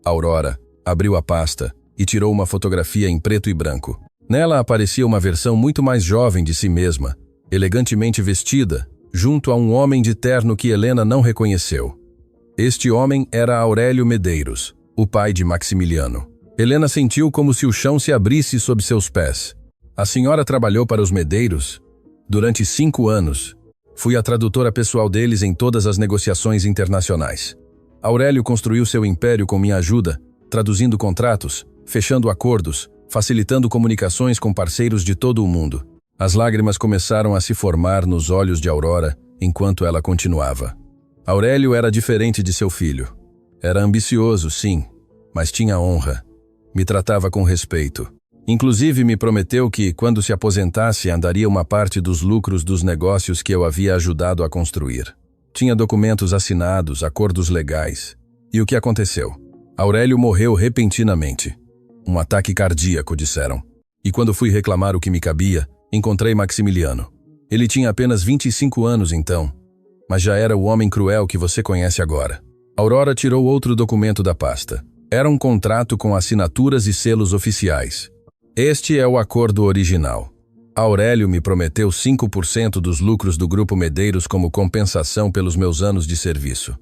Aurora abriu a pasta e tirou uma fotografia em preto e branco. Nela aparecia uma versão muito mais jovem de si mesma, elegantemente vestida, junto a um homem de terno que Helena não reconheceu. Este homem era Aurélio Medeiros, o pai de Maximiliano. Helena sentiu como se o chão se abrisse sob seus pés. A senhora trabalhou para os Medeiros? Durante 5 anos. Fui a tradutora pessoal deles em todas as negociações internacionais. Aurélio construiu seu império com minha ajuda, traduzindo contratos, fechando acordos, facilitando comunicações com parceiros de todo o mundo. As lágrimas começaram a se formar nos olhos de Aurora enquanto ela continuava. Aurélio era diferente de seu filho. Era ambicioso, sim, mas tinha honra. Me tratava com respeito. Inclusive me prometeu que, quando se aposentasse, andaria uma parte dos lucros dos negócios que eu havia ajudado a construir. Tinha documentos assinados, acordos legais. E o que aconteceu? Aurélio morreu repentinamente. Um ataque cardíaco, disseram. E quando fui reclamar o que me cabia, encontrei Maximiliano. Ele tinha apenas 25 anos então, mas já era o homem cruel que você conhece agora. Aurora tirou outro documento da pasta. Era um contrato com assinaturas e selos oficiais. Este é o acordo original. Aurélio me prometeu 5% dos lucros do Grupo Medeiros como compensação pelos meus anos de serviço.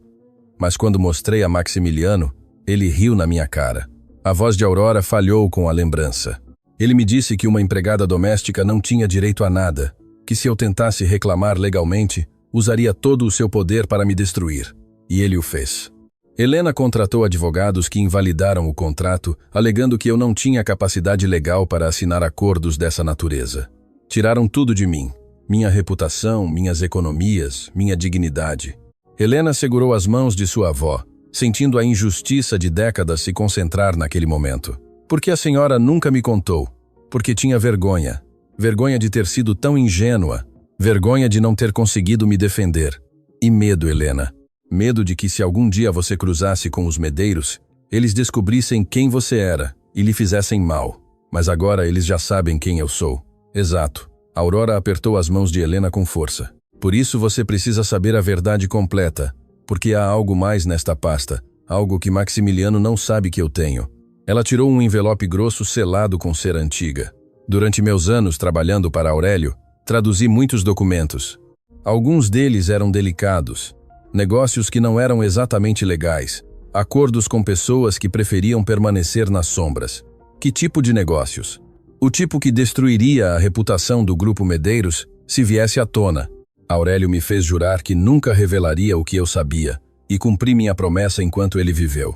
Mas quando mostrei a Maximiliano, ele riu na minha cara. A voz de Aurora falhou com a lembrança. Ele me disse que uma empregada doméstica não tinha direito a nada, que se eu tentasse reclamar legalmente, usaria todo o seu poder para me destruir. E ele o fez. Helena contratou advogados que invalidaram o contrato, alegando que eu não tinha capacidade legal para assinar acordos dessa natureza. Tiraram tudo de mim. Minha reputação, minhas economias, minha dignidade. Helena segurou as mãos de sua avó, sentindo a injustiça de décadas se concentrar naquele momento. Porque a senhora nunca me contou? Porque tinha vergonha. Vergonha de ter sido tão ingênua. Vergonha de não ter conseguido me defender. E medo, Helena. Medo de que se algum dia você cruzasse com os Medeiros, eles descobrissem quem você era e lhe fizessem mal. Mas agora eles já sabem quem eu sou. Exato. Aurora apertou as mãos de Helena com força. Por isso você precisa saber a verdade completa. Porque há algo mais nesta pasta. Algo que Maximiliano não sabe que eu tenho. Ela tirou um envelope grosso selado com cera antiga. Durante meus anos trabalhando para Aurélio, traduzi muitos documentos. Alguns deles eram delicados. Negócios que não eram exatamente legais. Acordos com pessoas que preferiam permanecer nas sombras. Que tipo de negócios? O tipo que destruiria a reputação do Grupo Medeiros se viesse à tona. Aurélio me fez jurar que nunca revelaria o que eu sabia, e cumpri minha promessa enquanto ele viveu.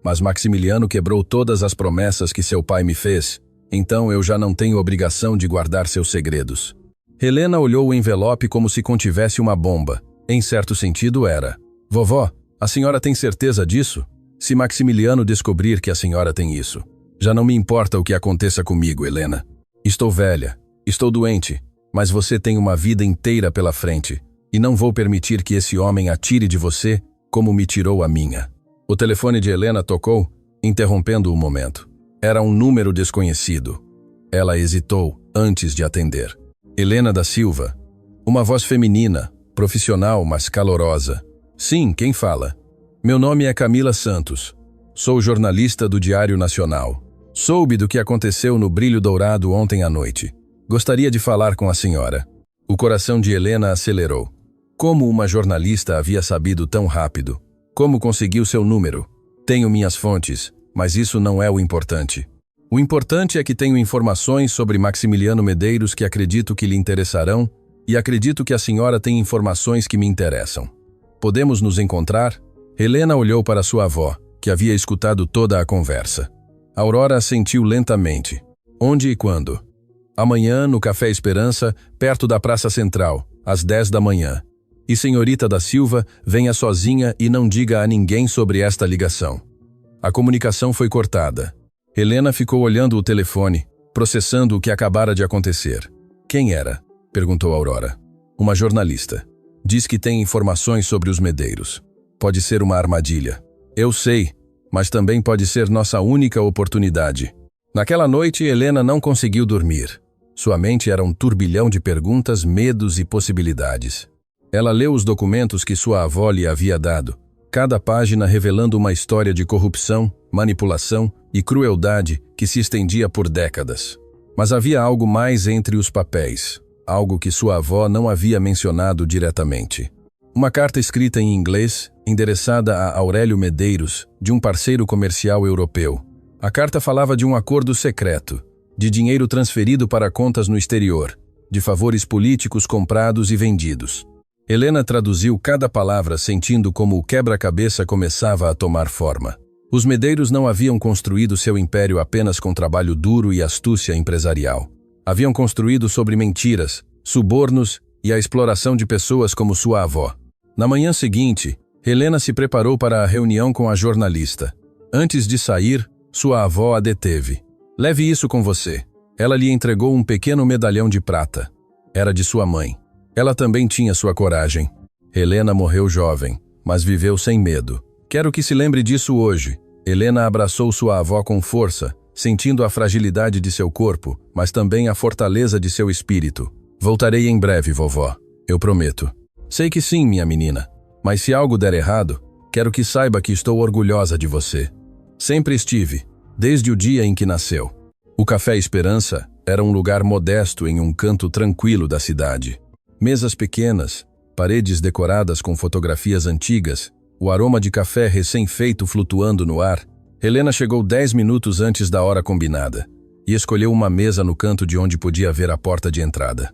Mas Maximiliano quebrou todas as promessas que seu pai me fez, então eu já não tenho obrigação de guardar seus segredos. Helena olhou o envelope como se contivesse uma bomba. Em certo sentido era. Vovó, a senhora tem certeza disso? Se Maximiliano descobrir que a senhora tem isso, já não me importa o que aconteça comigo, Helena. Estou velha, estou doente, mas você tem uma vida inteira pela frente, e não vou permitir que esse homem atire de você como me tirou a minha. O telefone de Helena tocou, interrompendo o momento. Era um número desconhecido. Ela hesitou antes de atender. Helena da Silva. Uma voz feminina, profissional, mas calorosa. Sim, quem fala? Meu nome é Camila Santos. Sou jornalista do Diário Nacional. Soube do que aconteceu no Brilho Dourado ontem à noite. Gostaria de falar com a senhora. O coração de Helena acelerou. Como uma jornalista havia sabido tão rápido? Como conseguiu seu número? Tenho minhas fontes, mas isso não é o importante. O importante é que tenho informações sobre Maximiliano Medeiros que acredito que lhe interessarão e acredito que a senhora tem informações que me interessam. Podemos nos encontrar? Helena olhou para sua avó, que havia escutado toda a conversa. Aurora assentiu lentamente. Onde e quando? Amanhã, no Café Esperança, perto da Praça Central, às 10 da manhã. E senhorita da Silva, venha sozinha e não diga a ninguém sobre esta ligação. A comunicação foi cortada. Helena ficou olhando o telefone, processando o que acabara de acontecer. Quem era? Perguntou Aurora. Uma jornalista. Diz que tem informações sobre os Medeiros. Pode ser uma armadilha. Eu sei, mas também pode ser nossa única oportunidade. Naquela noite, Helena não conseguiu dormir. Sua mente era um turbilhão de perguntas, medos e possibilidades. Ela leu os documentos que sua avó lhe havia dado, cada página revelando uma história de corrupção, manipulação e crueldade que se estendia por décadas. Mas havia algo mais entre os papéis, algo que sua avó não havia mencionado diretamente. Uma carta escrita em inglês, endereçada a Aurélio Medeiros, de um parceiro comercial europeu. A carta falava de um acordo secreto, de dinheiro transferido para contas no exterior, de favores políticos comprados e vendidos. Helena traduziu cada palavra sentindo como o quebra-cabeça começava a tomar forma. Os Medeiros não haviam construído seu império apenas com trabalho duro e astúcia empresarial. Haviam construído sobre mentiras, subornos e a exploração de pessoas como sua avó. Na manhã seguinte, Helena se preparou para a reunião com a jornalista. Antes de sair, sua avó a deteve. Leve isso com você. Ela lhe entregou um pequeno medalhão de prata. Era de sua mãe. Ela também tinha sua coragem. Helena morreu jovem, mas viveu sem medo. Quero que se lembre disso hoje. Helena abraçou sua avó com força, sentindo a fragilidade de seu corpo, mas também a fortaleza de seu espírito. Voltarei em breve, vovó. Eu prometo. Sei que sim, minha menina. Mas se algo der errado, quero que saiba que estou orgulhosa de você. Sempre estive, desde o dia em que nasceu. O Café Esperança era um lugar modesto em um canto tranquilo da cidade. Mesas pequenas, paredes decoradas com fotografias antigas, o aroma de café recém-feito flutuando no ar. Helena chegou 10 minutos antes da hora combinada e escolheu uma mesa no canto de onde podia ver a porta de entrada.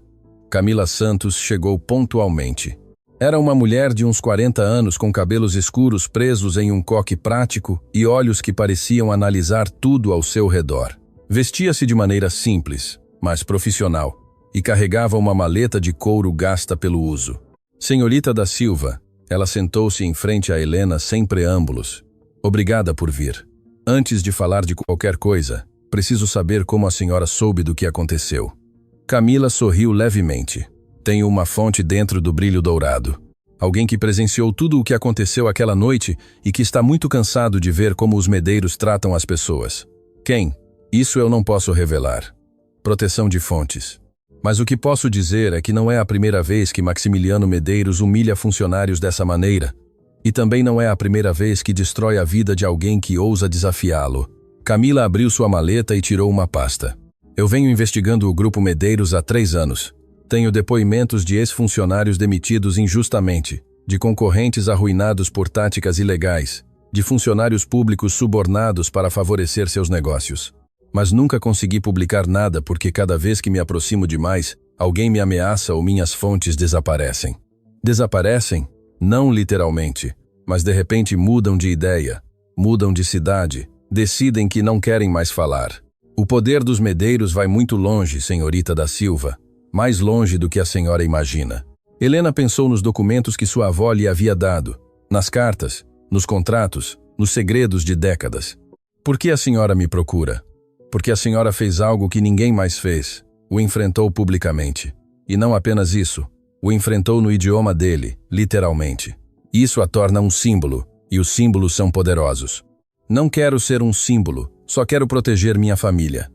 Camila Santos chegou pontualmente. Era uma mulher de uns 40 anos com cabelos escuros presos em um coque prático e olhos que pareciam analisar tudo ao seu redor. Vestia-se de maneira simples, mas profissional, e carregava uma maleta de couro gasta pelo uso. Senhorita da Silva, ela sentou-se em frente a Helena sem preâmbulos. Obrigada por vir. Antes de falar de qualquer coisa, preciso saber como a senhora soube do que aconteceu. Camila sorriu levemente. Tenho uma fonte dentro do Brilho Dourado. Alguém que presenciou tudo o que aconteceu aquela noite e que está muito cansado de ver como os Medeiros tratam as pessoas. Quem? Isso eu não posso revelar. Proteção de fontes. Mas o que posso dizer é que não é a primeira vez que Maximiliano Medeiros humilha funcionários dessa maneira. E também não é a primeira vez que destrói a vida de alguém que ousa desafiá-lo. Camila abriu sua maleta e tirou uma pasta. Eu venho investigando o Grupo Medeiros há 3 anos. Tenho depoimentos de ex-funcionários demitidos injustamente, de concorrentes arruinados por táticas ilegais, de funcionários públicos subornados para favorecer seus negócios. Mas nunca consegui publicar nada porque cada vez que me aproximo demais, alguém me ameaça ou minhas fontes desaparecem. Desaparecem? Não literalmente, mas de repente mudam de ideia, mudam de cidade, decidem que não querem mais falar. O poder dos Medeiros vai muito longe, senhorita da Silva, mais longe do que a senhora imagina. Helena pensou nos documentos que sua avó lhe havia dado, Nas cartas, nos contratos, nos segredos de décadas. Por que a senhora me procura? Porque a senhora fez algo que ninguém mais fez. O enfrentou publicamente. E não apenas isso, o enfrentou no idioma dele, literalmente. Isso a torna um símbolo, e os símbolos são poderosos. Não quero ser um símbolo, só quero proteger minha família.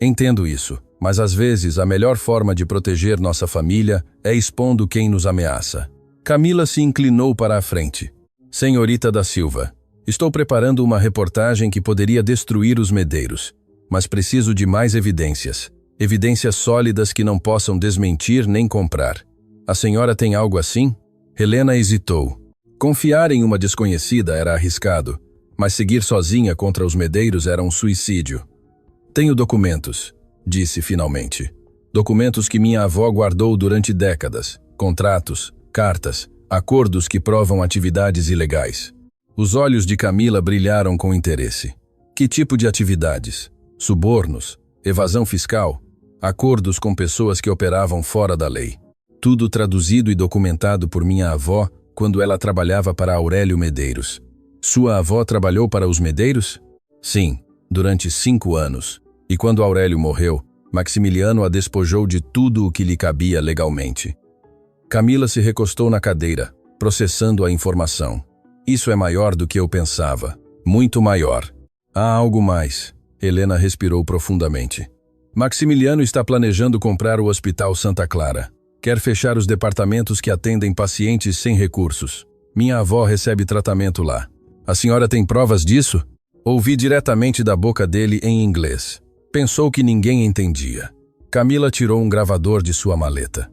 Entendo isso, mas às vezes a melhor forma de proteger nossa família é expondo quem nos ameaça. Camila se inclinou para a frente. Senhorita da Silva, estou preparando uma reportagem que poderia destruir os Medeiros, mas preciso de mais evidências. Evidências sólidas que não possam desmentir nem comprar. A senhora tem algo assim? Helena hesitou. Confiar em uma desconhecida era arriscado, mas seguir sozinha contra os Medeiros era um suicídio. Tenho documentos, disse finalmente. Documentos que minha avó guardou durante décadas. Contratos, cartas, acordos que provam atividades ilegais. Os olhos de Camila brilharam com interesse. Que tipo de atividades? Subornos? Evasão fiscal? Acordos com pessoas que operavam fora da lei. Tudo traduzido e documentado por minha avó quando ela trabalhava para Aurélio Medeiros. Sua avó trabalhou para os Medeiros? Sim, durante 5 anos. E quando Aurélio morreu, Maximiliano a despojou de tudo o que lhe cabia legalmente. Camila se recostou na cadeira, processando a informação. Isso é maior do que eu pensava. Muito maior. Há algo mais. Helena respirou profundamente. Maximiliano está planejando comprar o Hospital Santa Clara. Quer fechar os departamentos que atendem pacientes sem recursos. Minha avó recebe tratamento lá. A senhora tem provas disso? Ouvi diretamente da boca dele em inglês. Pensou que ninguém entendia. Camila tirou um gravador de sua maleta.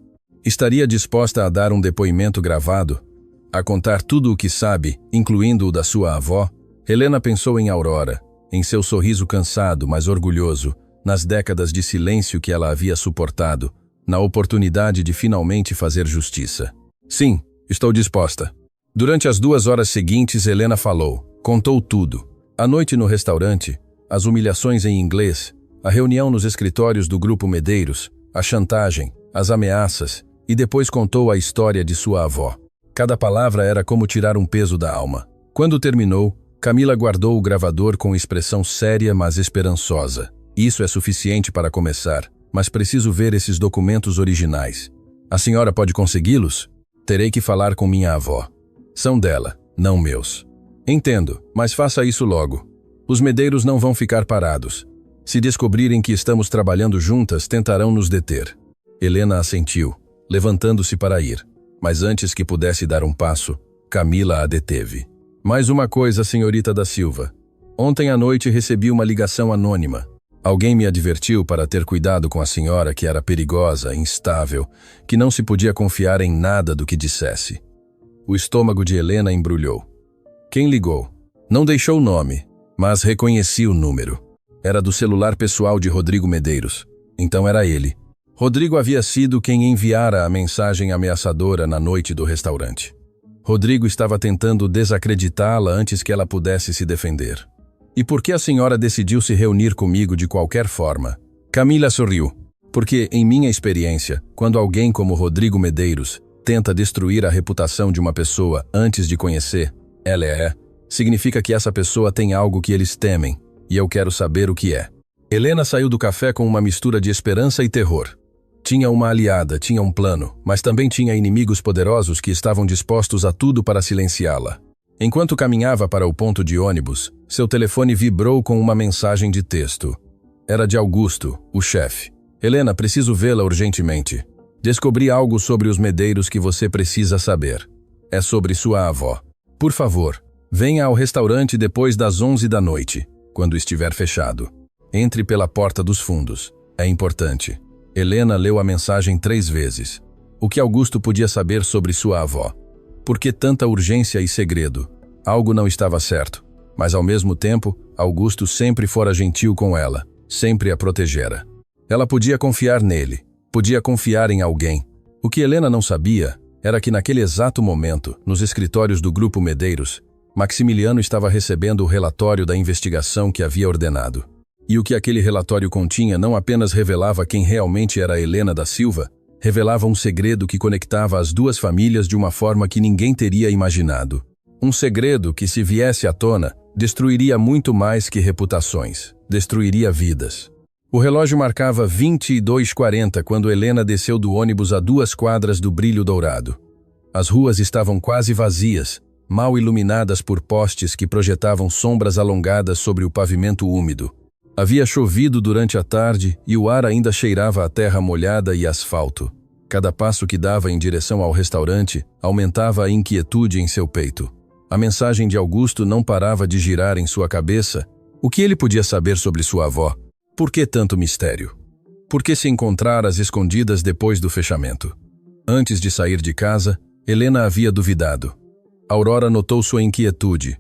Estaria disposta a dar um depoimento gravado? A contar tudo o que sabe, incluindo o da sua avó? Helena pensou em Aurora, em seu sorriso cansado, mas orgulhoso, nas décadas de silêncio que ela havia suportado, na oportunidade de finalmente fazer justiça. Sim, estou disposta. Durante as 2 horas seguintes, Helena falou, contou tudo. A noite no restaurante, as humilhações em inglês, a reunião nos escritórios do Grupo Medeiros, a chantagem, as ameaças, e depois contou a história de sua avó. Cada palavra era como tirar um peso da alma. Quando terminou, Camila guardou o gravador com expressão séria, mas esperançosa. Isso é suficiente para começar, mas preciso ver esses documentos originais. A senhora pode consegui-los? Terei que falar com minha avó. São dela, não meus. Entendo, mas faça isso logo. Os Medeiros não vão ficar parados. Se descobrirem que estamos trabalhando juntas, tentarão nos deter. Helena assentiu, levantando-se para ir. Mas antes que pudesse dar um passo, Camila a deteve. Mais uma coisa, senhorita da Silva. Ontem à noite recebi uma ligação anônima. Alguém me advertiu para ter cuidado com a senhora, que era perigosa, instável, que não se podia confiar em nada do que dissesse. O estômago de Helena embrulhou. Quem ligou? Não deixou o nome, mas reconheci o número. Era do celular pessoal de Rodrigo Medeiros. Então era ele. Rodrigo havia sido quem enviara a mensagem ameaçadora na noite do restaurante. Rodrigo estava tentando desacreditá-la antes que ela pudesse se defender. E por que a senhora decidiu se reunir comigo de qualquer forma? Camila sorriu. Porque, em minha experiência, quando alguém como Rodrigo Medeiros tenta destruir a reputação de uma pessoa antes de conhecer, significa que essa pessoa tem algo que eles temem, e eu quero saber o que é. Helena saiu do café com uma mistura de esperança e terror. Tinha uma aliada, tinha um plano, mas também tinha inimigos poderosos que estavam dispostos a tudo para silenciá-la. Enquanto caminhava para o ponto de ônibus, seu telefone vibrou com uma mensagem de texto. Era de Augusto, o chefe. Helena, preciso vê-la urgentemente. Descobri algo sobre os Medeiros que você precisa saber. É sobre sua avó. Por favor, venha ao restaurante depois das 11 da noite, quando estiver fechado. Entre pela porta dos fundos. É importante. Helena leu a mensagem 3 vezes. O que Augusto podia saber sobre sua avó? Por que tanta urgência e segredo? Algo não estava certo. Mas ao mesmo tempo, Augusto sempre fora gentil com ela, sempre a protegera. Ela podia confiar nele, podia confiar em alguém. O que Helena não sabia era que naquele exato momento, nos escritórios do Grupo Medeiros, Maximiliano estava recebendo o relatório da investigação que havia ordenado. E o que aquele relatório continha não apenas revelava quem realmente era Helena da Silva, revelava um segredo que conectava as 2 famílias de uma forma que ninguém teria imaginado. Um segredo que, se viesse à tona, destruiria muito mais que reputações. Destruiria vidas. O relógio marcava 22h40 quando Helena desceu do ônibus a 2 quadras do Brilho Dourado. As ruas estavam quase vazias, mal iluminadas por postes que projetavam sombras alongadas sobre o pavimento úmido. Havia chovido durante a tarde e o ar ainda cheirava a terra molhada e asfalto. Cada passo que dava em direção ao restaurante aumentava a inquietude em seu peito. A mensagem de Augusto não parava de girar em sua cabeça. O que ele podia saber sobre sua avó? Por que tanto mistério? Por que se encontrar às escondidas depois do fechamento? Antes de sair de casa, Helena havia duvidado. Aurora notou sua inquietude.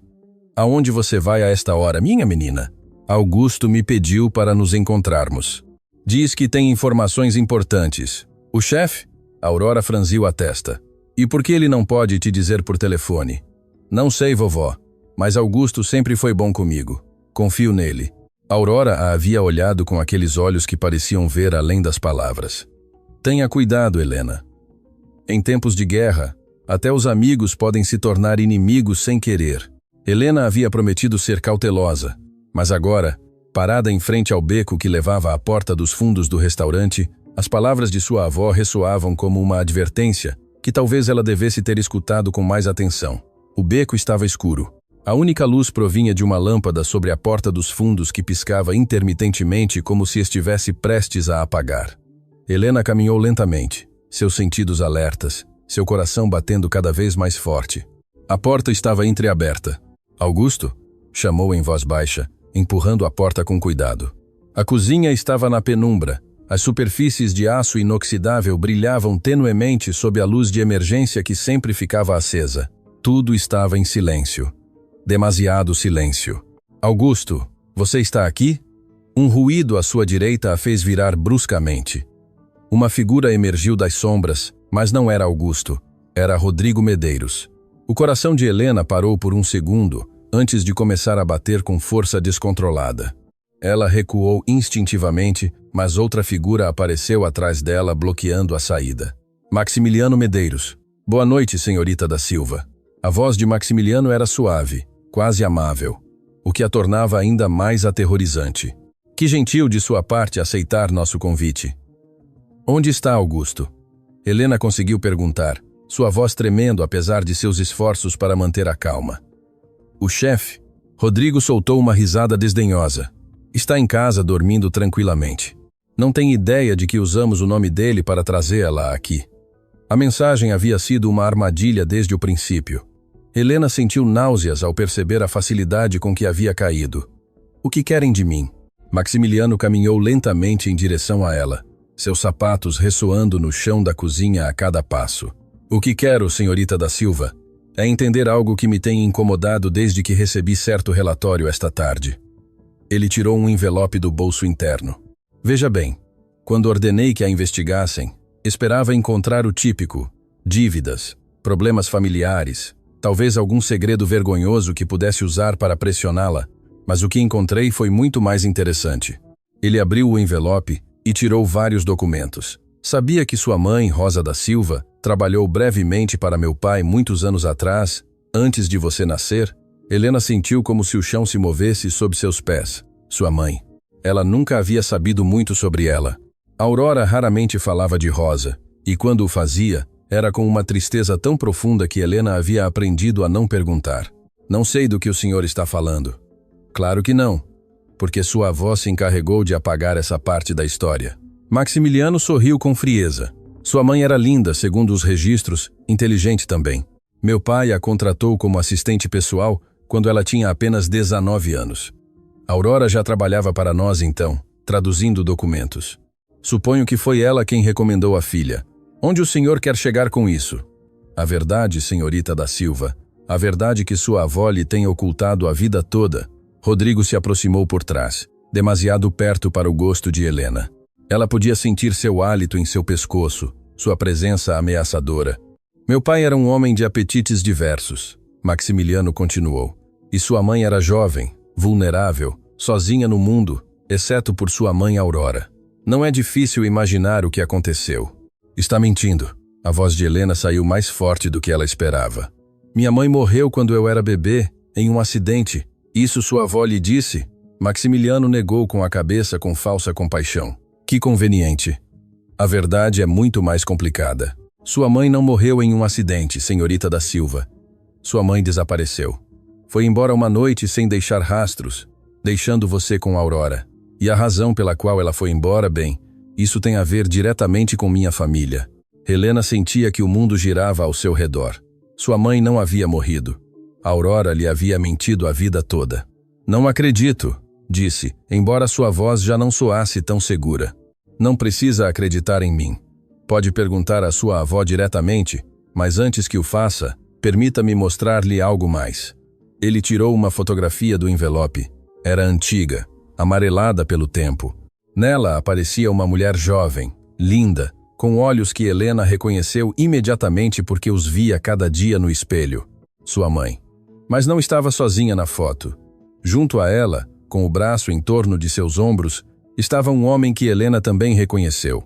Aonde você vai a esta hora, minha menina? Augusto me pediu para nos encontrarmos. Diz que tem informações importantes. O chefe? Aurora franziu a testa. E por que ele não pode te dizer por telefone? Não sei, vovó, mas Augusto sempre foi bom comigo. Confio nele. Aurora a havia olhado com aqueles olhos que pareciam ver além das palavras. Tenha cuidado, Helena. Em tempos de guerra, até os amigos podem se tornar inimigos sem querer. Helena havia prometido ser cautelosa, mas agora, parada em frente ao beco que levava à porta dos fundos do restaurante, as palavras de sua avó ressoavam como uma advertência que talvez ela devesse ter escutado com mais atenção. O beco estava escuro. A única luz provinha de uma lâmpada sobre a porta dos fundos que piscava intermitentemente como se estivesse prestes a apagar. Helena caminhou lentamente, seus sentidos alertas, seu coração batendo cada vez mais forte. A porta estava entreaberta. Augusto? Chamou em voz baixa, empurrando a porta com cuidado. A cozinha estava na penumbra. As superfícies de aço inoxidável brilhavam tenuemente sob a luz de emergência que sempre ficava acesa. Tudo estava em silêncio. Demasiado silêncio. Augusto, você está aqui? Um ruído à sua direita a fez virar bruscamente. Uma figura emergiu das sombras, mas não era Augusto. Era Rodrigo Medeiros. O coração de Helena parou por um segundo, antes de começar a bater com força descontrolada. Ela recuou instintivamente, mas outra figura apareceu atrás dela, bloqueando a saída. Maximiliano Medeiros. Boa noite, senhorita da Silva. A voz de Maximiliano era suave, quase amável, o que a tornava ainda mais aterrorizante. Que gentil de sua parte aceitar nosso convite. Onde está Augusto? Helena conseguiu perguntar, sua voz tremendo apesar de seus esforços para manter a calma. O chefe? Rodrigo soltou uma risada desdenhosa. Está em casa dormindo tranquilamente. Não tem ideia de que usamos o nome dele para trazê-la aqui. A mensagem havia sido uma armadilha desde o princípio. Helena sentiu náuseas ao perceber a facilidade com que havia caído. O que querem de mim? Maximiliano caminhou lentamente em direção a ela, seus sapatos ressoando no chão da cozinha a cada passo. O que quero, senhorita da Silva, é entender algo que me tem incomodado desde que recebi certo relatório esta tarde. Ele tirou um envelope do bolso interno. Veja bem, quando ordenei que a investigassem, esperava encontrar o típico: dívidas, problemas familiares, talvez algum segredo vergonhoso que pudesse usar para pressioná-la, mas o que encontrei foi muito mais interessante. Ele abriu o envelope e tirou vários documentos. Sabia que sua mãe, Rosa da Silva, trabalhou brevemente para meu pai muitos anos atrás, antes de você nascer? Helena sentiu como se o chão se movesse sob seus pés. Sua mãe. Ela nunca havia sabido muito sobre ela. Aurora raramente falava de Rosa, e quando o fazia, era com uma tristeza tão profunda que Helena havia aprendido a não perguntar. Não sei do que o senhor está falando. Claro que não, porque sua avó se encarregou de apagar essa parte da história. Maximiliano sorriu com frieza. Sua mãe era linda, segundo os registros, inteligente também. Meu pai a contratou como assistente pessoal quando ela tinha apenas 19 anos. Aurora já trabalhava para nós então, traduzindo documentos. Suponho que foi ela quem recomendou a filha. Onde o senhor quer chegar com isso? A verdade, senhorita da Silva, a verdade que sua avó lhe tem ocultado a vida toda. Rodrigo se aproximou por trás, demasiado perto para o gosto de Helena. Ela podia sentir seu hálito em seu pescoço, sua presença ameaçadora. Meu pai era um homem de apetites diversos, Maximiliano continuou. E sua mãe era jovem, vulnerável, sozinha no mundo, exceto por sua mãe Aurora. Não é difícil imaginar o que aconteceu. Está mentindo. A voz de Helena saiu mais forte do que ela esperava. Minha mãe morreu quando eu era bebê, em um acidente. Isso sua avó lhe disse? Maximiliano negou com a cabeça com falsa compaixão. Que conveniente. A verdade é muito mais complicada. Sua mãe não morreu em um acidente, senhorita da Silva. Sua mãe desapareceu. Foi embora uma noite sem deixar rastros, deixando você com Aurora. E a razão pela qual ela foi embora, bem, isso tem a ver diretamente com minha família. Helena sentia que o mundo girava ao seu redor. Sua mãe não havia morrido. Aurora lhe havia mentido a vida toda. Não acredito, disse, embora sua voz já não soasse tão segura. Não precisa acreditar em mim. Pode perguntar à sua avó diretamente, mas antes que o faça, permita-me mostrar-lhe algo mais. Ele tirou uma fotografia do envelope. Era antiga, amarelada pelo tempo. Nela aparecia uma mulher jovem, linda, com olhos que Helena reconheceu imediatamente porque os via cada dia no espelho. Sua mãe. Mas não estava sozinha na foto. Junto a ela, com o braço em torno de seus ombros, estava um homem que Helena também reconheceu.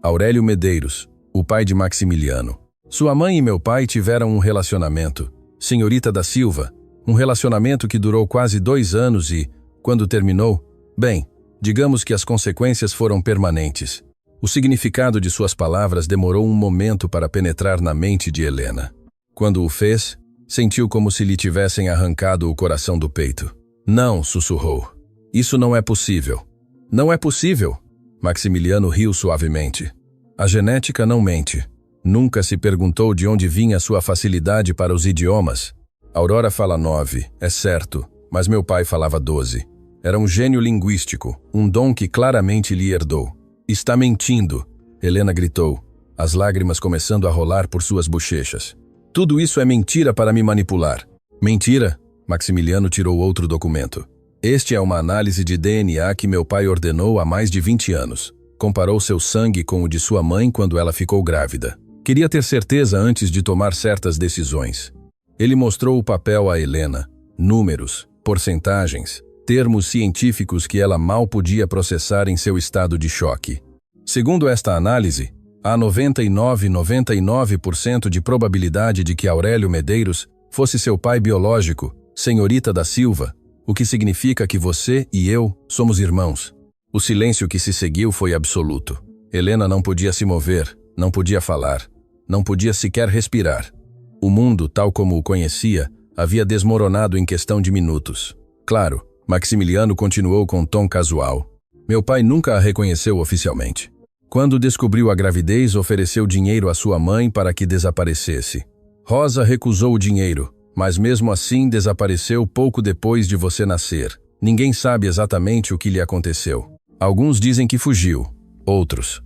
Aurélio Medeiros, o pai de Maximiliano. Sua mãe e meu pai tiveram um relacionamento. Senhorita da Silva, um relacionamento que durou quase 2 anos e, quando terminou, bem, digamos que as consequências foram permanentes. O significado de suas palavras demorou um momento para penetrar na mente de Helena. Quando o fez, sentiu como se lhe tivessem arrancado o coração do peito. Não, sussurrou. Isso não é possível. Não é possível. Maximiliano riu suavemente. A genética não mente. Nunca se perguntou de onde vinha sua facilidade para os idiomas. Aurora fala 9, é certo, mas meu pai falava 12. Era um gênio linguístico, um dom que claramente lhe herdou. Está mentindo, Helena gritou, as lágrimas começando a rolar por suas bochechas. Tudo isso é mentira para me manipular. Mentira? Maximiliano tirou outro documento. Este é uma análise de DNA que meu pai ordenou há mais de 20 anos. Comparou seu sangue com o de sua mãe quando ela ficou grávida. Queria ter certeza antes de tomar certas decisões. Ele mostrou o papel a Helena. Números, porcentagens, termos científicos que ela mal podia processar em seu estado de choque. Segundo esta análise, há 99% de probabilidade de que Aurélio Medeiros fosse seu pai biológico, senhorita da Silva, o que significa que você e eu somos irmãos. O silêncio que se seguiu foi absoluto. Helena não podia se mover, não podia falar, não podia sequer respirar. O mundo, tal como o conhecia, havia desmoronado em questão de minutos. Claro, Maximiliano continuou com tom casual. Meu pai nunca a reconheceu oficialmente. Quando descobriu a gravidez, ofereceu dinheiro à sua mãe para que desaparecesse. Rosa recusou o dinheiro, mas mesmo assim desapareceu pouco depois de você nascer. Ninguém sabe exatamente o que lhe aconteceu. Alguns dizem que fugiu. Outros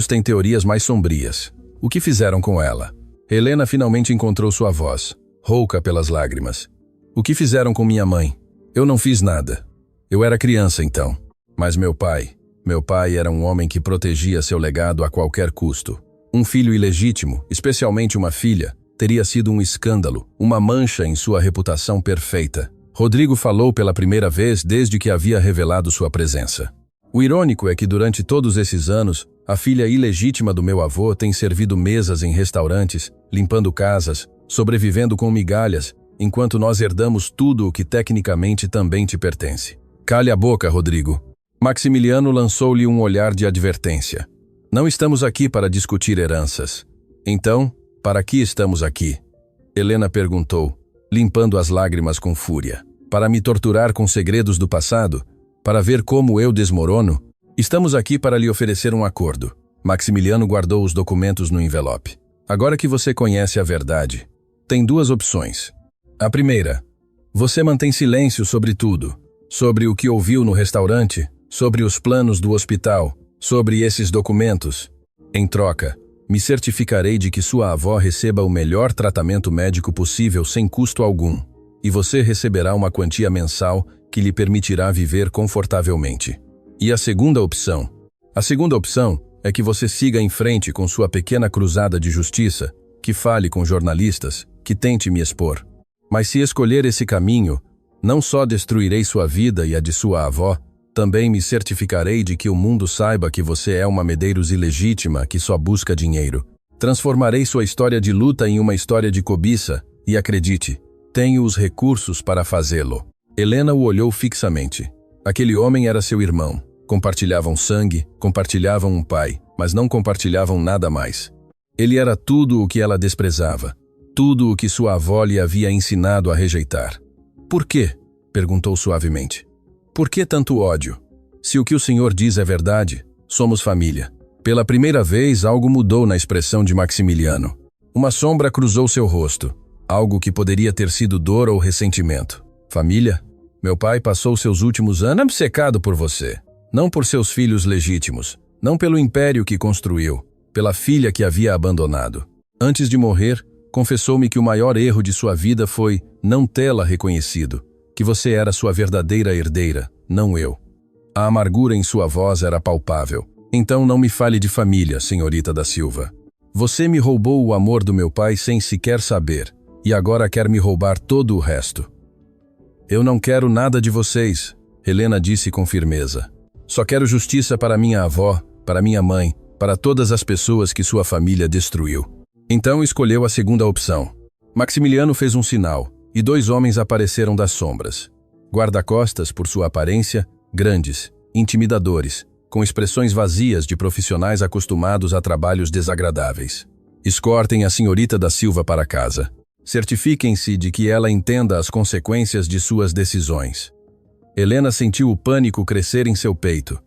têm teorias mais sombrias. O que fizeram com ela? Helena finalmente encontrou sua voz, rouca pelas lágrimas. O que fizeram com minha mãe? Eu não fiz nada. Eu era criança então. Mas meu pai era um homem que protegia seu legado a qualquer custo. Um filho ilegítimo, especialmente uma filha, teria sido um escândalo, uma mancha em sua reputação perfeita. Rodrigo falou pela primeira vez desde que havia revelado sua presença. O irônico é que durante todos esses anos, a filha ilegítima do meu avô tem servido mesas em restaurantes, limpando casas, sobrevivendo com migalhas, enquanto nós herdamos tudo o que tecnicamente também te pertence. Cale a boca, Rodrigo. Maximiliano lançou-lhe um olhar de advertência. Não estamos aqui para discutir heranças. Então, para que estamos aqui? Helena perguntou, limpando as lágrimas com fúria. Para me torturar com segredos do passado? Para ver como eu desmorono? Estamos aqui para lhe oferecer um acordo. Maximiliano guardou os documentos no envelope. Agora que você conhece a verdade, tem 2 opções. A primeira, você mantém silêncio sobre tudo. Sobre o que ouviu no restaurante, sobre os planos do hospital, sobre esses documentos. Em troca, me certificarei de que sua avó receba o melhor tratamento médico possível sem custo algum. E você receberá uma quantia mensal que lhe permitirá viver confortavelmente. E a segunda opção? A segunda opção é que você siga em frente com sua pequena cruzada de justiça, que fale com jornalistas, que tente me expor. Mas se escolher esse caminho, não só destruirei sua vida e a de sua avó, também me certificarei de que o mundo saiba que você é uma Medeiros ilegítima que só busca dinheiro. Transformarei sua história de luta em uma história de cobiça, E acredite, tenho os recursos para fazê-lo. Helena o olhou fixamente. Aquele homem era seu irmão. Compartilhavam sangue, compartilhavam um pai, mas não compartilhavam nada mais. Ele era tudo o que ela desprezava. Tudo o que sua avó lhe havia ensinado a rejeitar. Por quê? Perguntou suavemente. Por que tanto ódio? Se o que o senhor diz é verdade, somos família. Pela primeira vez, algo mudou na expressão de Maximiliano. Uma sombra cruzou seu rosto. Algo que poderia ter sido dor ou ressentimento. Família? Meu pai passou seus últimos anos obcecado por você. Não por seus filhos legítimos. Não pelo império que construiu. Pela filha que havia abandonado. Antes de morrer, confessou-me que o maior erro de sua vida foi não tê-la reconhecido. Que você era sua verdadeira herdeira, não eu. A amargura em sua voz era palpável. Então não me fale de família, senhorita da Silva. Você me roubou o amor do meu pai sem sequer saber, e agora quer me roubar todo o resto. Eu não quero nada de vocês, Helena disse com firmeza. Só quero justiça para minha avó, para minha mãe, para todas as pessoas que sua família destruiu. Então escolheu a segunda opção. Maximiliano fez um sinal, e 2 homens apareceram das sombras. Guarda-costas por sua aparência, grandes, intimidadores, com expressões vazias de profissionais acostumados a trabalhos desagradáveis. Escortem a senhorita da Silva para casa. Certifiquem-se de que ela entenda as consequências de suas decisões. Helena sentiu o pânico crescer em seu peito.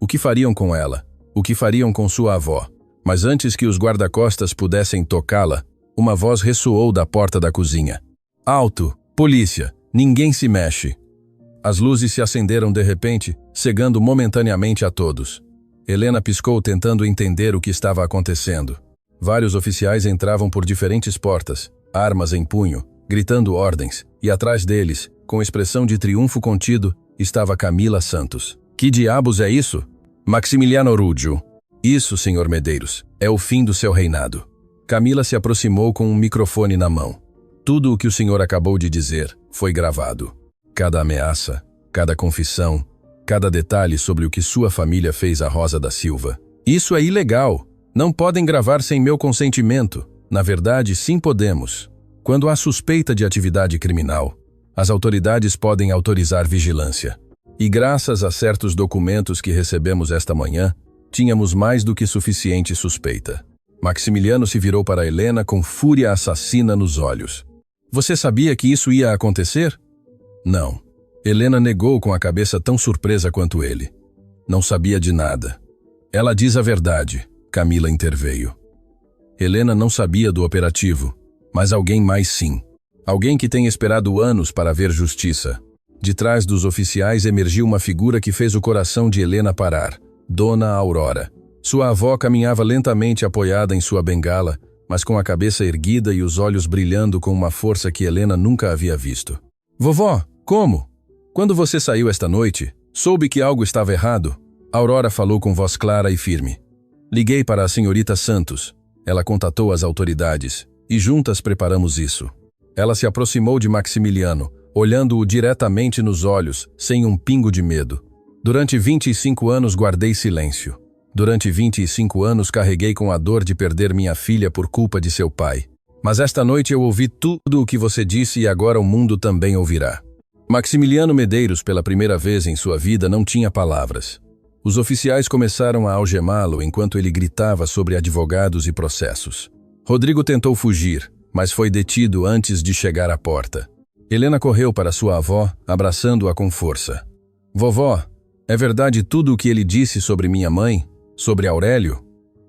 O que fariam com ela? O que fariam com sua avó? Mas antes que os guarda-costas pudessem tocá-la, uma voz ressoou da porta da cozinha. Alto! Polícia! Ninguém se mexe! As luzes se acenderam de repente, cegando momentaneamente a todos. Helena piscou tentando entender o que estava acontecendo. Vários oficiais entravam por diferentes portas, armas em punho, gritando ordens, e atrás deles, com expressão de triunfo contido, estava Camila Santos. Que diabos é isso? Maximiliano Rúdio. Isso, senhor Medeiros, é o fim do seu reinado. Camila se aproximou com um microfone na mão. Tudo o que o senhor acabou de dizer foi gravado. Cada ameaça, cada confissão, cada detalhe sobre o que sua família fez a Rosa da Silva. Isso é ilegal. Não podem gravar sem meu consentimento. Na verdade, sim podemos. Quando há suspeita de atividade criminal, as autoridades podem autorizar vigilância. E graças a certos documentos que recebemos esta manhã, tínhamos mais do que suficiente suspeita. Maximiliano se virou para Helena com fúria assassina nos olhos. Você sabia que isso ia acontecer? Não. Helena negou com a cabeça tão surpresa quanto ele. Não sabia de nada. Ela diz a verdade, Camila interveio. Helena não sabia do operativo, mas alguém mais sim. Alguém que tem esperado anos para ver justiça. De trás dos oficiais emergiu uma figura que fez o coração de Helena parar. Dona Aurora. Sua avó caminhava lentamente apoiada em sua bengala, mas com a cabeça erguida e os olhos brilhando com uma força que Helena nunca havia visto. Vovó, como? Quando você saiu esta noite, soube que algo estava errado. Aurora falou com voz clara e firme. Liguei para a senhorita Santos. Ela contatou as autoridades, e juntas preparamos isso. Ela se aproximou de Maximiliano, olhando-o diretamente nos olhos, sem um pingo de medo. Durante 25 anos guardei silêncio. Durante 25 anos carreguei com a dor de perder minha filha por culpa de seu pai. Mas esta noite eu ouvi tudo o que você disse e agora o mundo também ouvirá. Maximiliano Medeiros, pela primeira vez em sua vida, não tinha palavras. Os oficiais começaram a algemá-lo enquanto ele gritava sobre advogados e processos. Rodrigo tentou fugir, mas foi detido antes de chegar à porta. Helena correu para sua avó, abraçando-a com força. Vovó, é verdade tudo o que ele disse sobre minha mãe? Sobre Aurélio?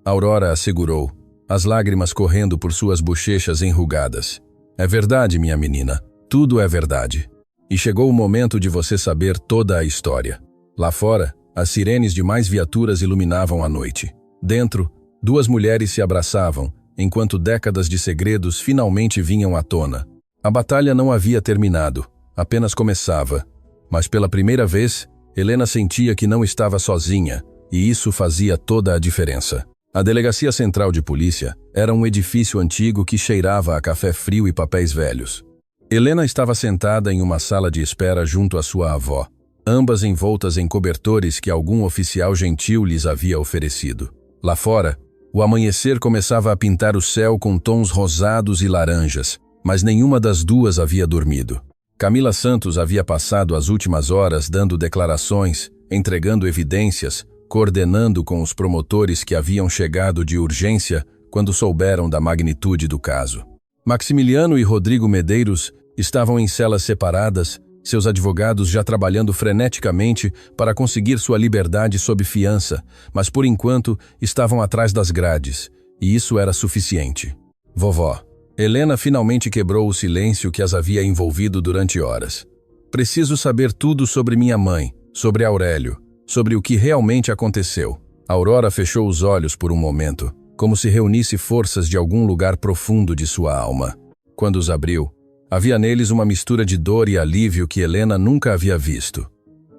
Aurora assegurou, as lágrimas correndo por suas bochechas enrugadas. É verdade, minha menina, tudo é verdade. E chegou o momento de você saber toda a história. Lá fora, as sirenes de mais viaturas iluminavam a noite. Dentro, 2 mulheres se abraçavam, enquanto décadas de segredos finalmente vinham à tona. A batalha não havia terminado, apenas começava. Mas pela primeira vez, Helena sentia que não estava sozinha, e isso fazia toda a diferença. A Delegacia Central de Polícia era um edifício antigo que cheirava a café frio e papéis velhos. Helena estava sentada em uma sala de espera junto à sua avó, ambas envoltas em cobertores que algum oficial gentil lhes havia oferecido. Lá fora, o amanhecer começava a pintar o céu com tons rosados e laranjas, mas nenhuma das duas havia dormido. Camila Santos havia passado as últimas horas dando declarações, entregando evidências, coordenando com os promotores que haviam chegado de urgência quando souberam da magnitude do caso. Maximiliano e Rodrigo Medeiros estavam em celas separadas, seus advogados já trabalhando freneticamente para conseguir sua liberdade sob fiança, mas por enquanto estavam atrás das grades, e isso era suficiente. Vovó. Helena finalmente quebrou o silêncio que as havia envolvido durante horas. Preciso saber tudo sobre minha mãe, sobre Aurélio, sobre o que realmente aconteceu. Aurora fechou os olhos por um momento, como se reunisse forças de algum lugar profundo de sua alma. Quando os abriu, havia neles uma mistura de dor e alívio que Helena nunca havia visto.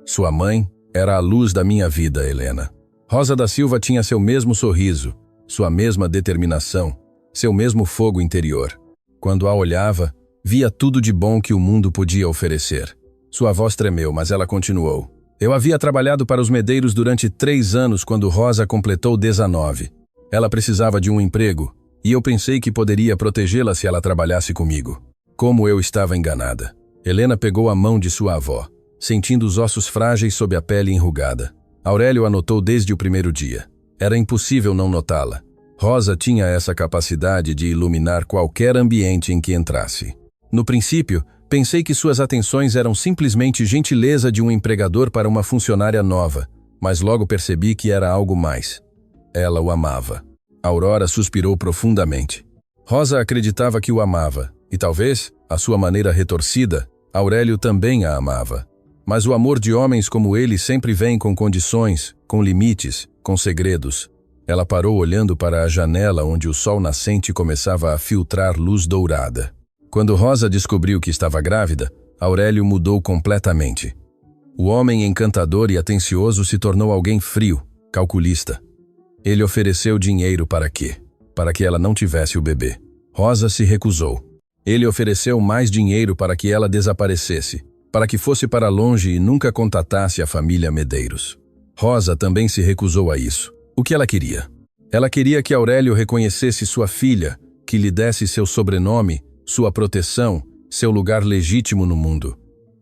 Sua mãe era a luz da minha vida, Helena. Rosa da Silva tinha seu mesmo sorriso, sua mesma determinação, seu mesmo fogo interior. Quando a olhava, via tudo de bom que o mundo podia oferecer. Sua voz tremeu, mas ela continuou. Eu havia trabalhado para os Medeiros durante 3 anos quando Rosa completou 19. Ela precisava de um emprego, e eu pensei que poderia protegê-la se ela trabalhasse comigo. Como eu estava enganada. Helena pegou a mão de sua avó, sentindo os ossos frágeis sob a pele enrugada. Aurélio a notou desde o primeiro dia. Era impossível não notá-la. Rosa tinha essa capacidade de iluminar qualquer ambiente em que entrasse. No princípio, pensei que suas atenções eram simplesmente gentileza de um empregador para uma funcionária nova, mas logo percebi que era algo mais. Ela o amava. Aurora suspirou profundamente. Rosa acreditava que o amava, e talvez, à sua maneira retorcida, Aurélio também a amava. Mas o amor de homens como ele sempre vem com condições, com limites, com segredos. Ela parou olhando para a janela onde o sol nascente começava a filtrar luz dourada. Quando Rosa descobriu que estava grávida, Aurélio mudou completamente. O homem encantador e atencioso se tornou alguém frio, calculista. Ele ofereceu dinheiro para quê? Para que ela não tivesse o bebê. Rosa se recusou. Ele ofereceu mais dinheiro para que ela desaparecesse, para que fosse para longe e nunca contatasse a família Medeiros. Rosa também se recusou a isso. O que ela queria? Ela queria que Aurélio reconhecesse sua filha, que lhe desse seu sobrenome, sua proteção, seu lugar legítimo no mundo.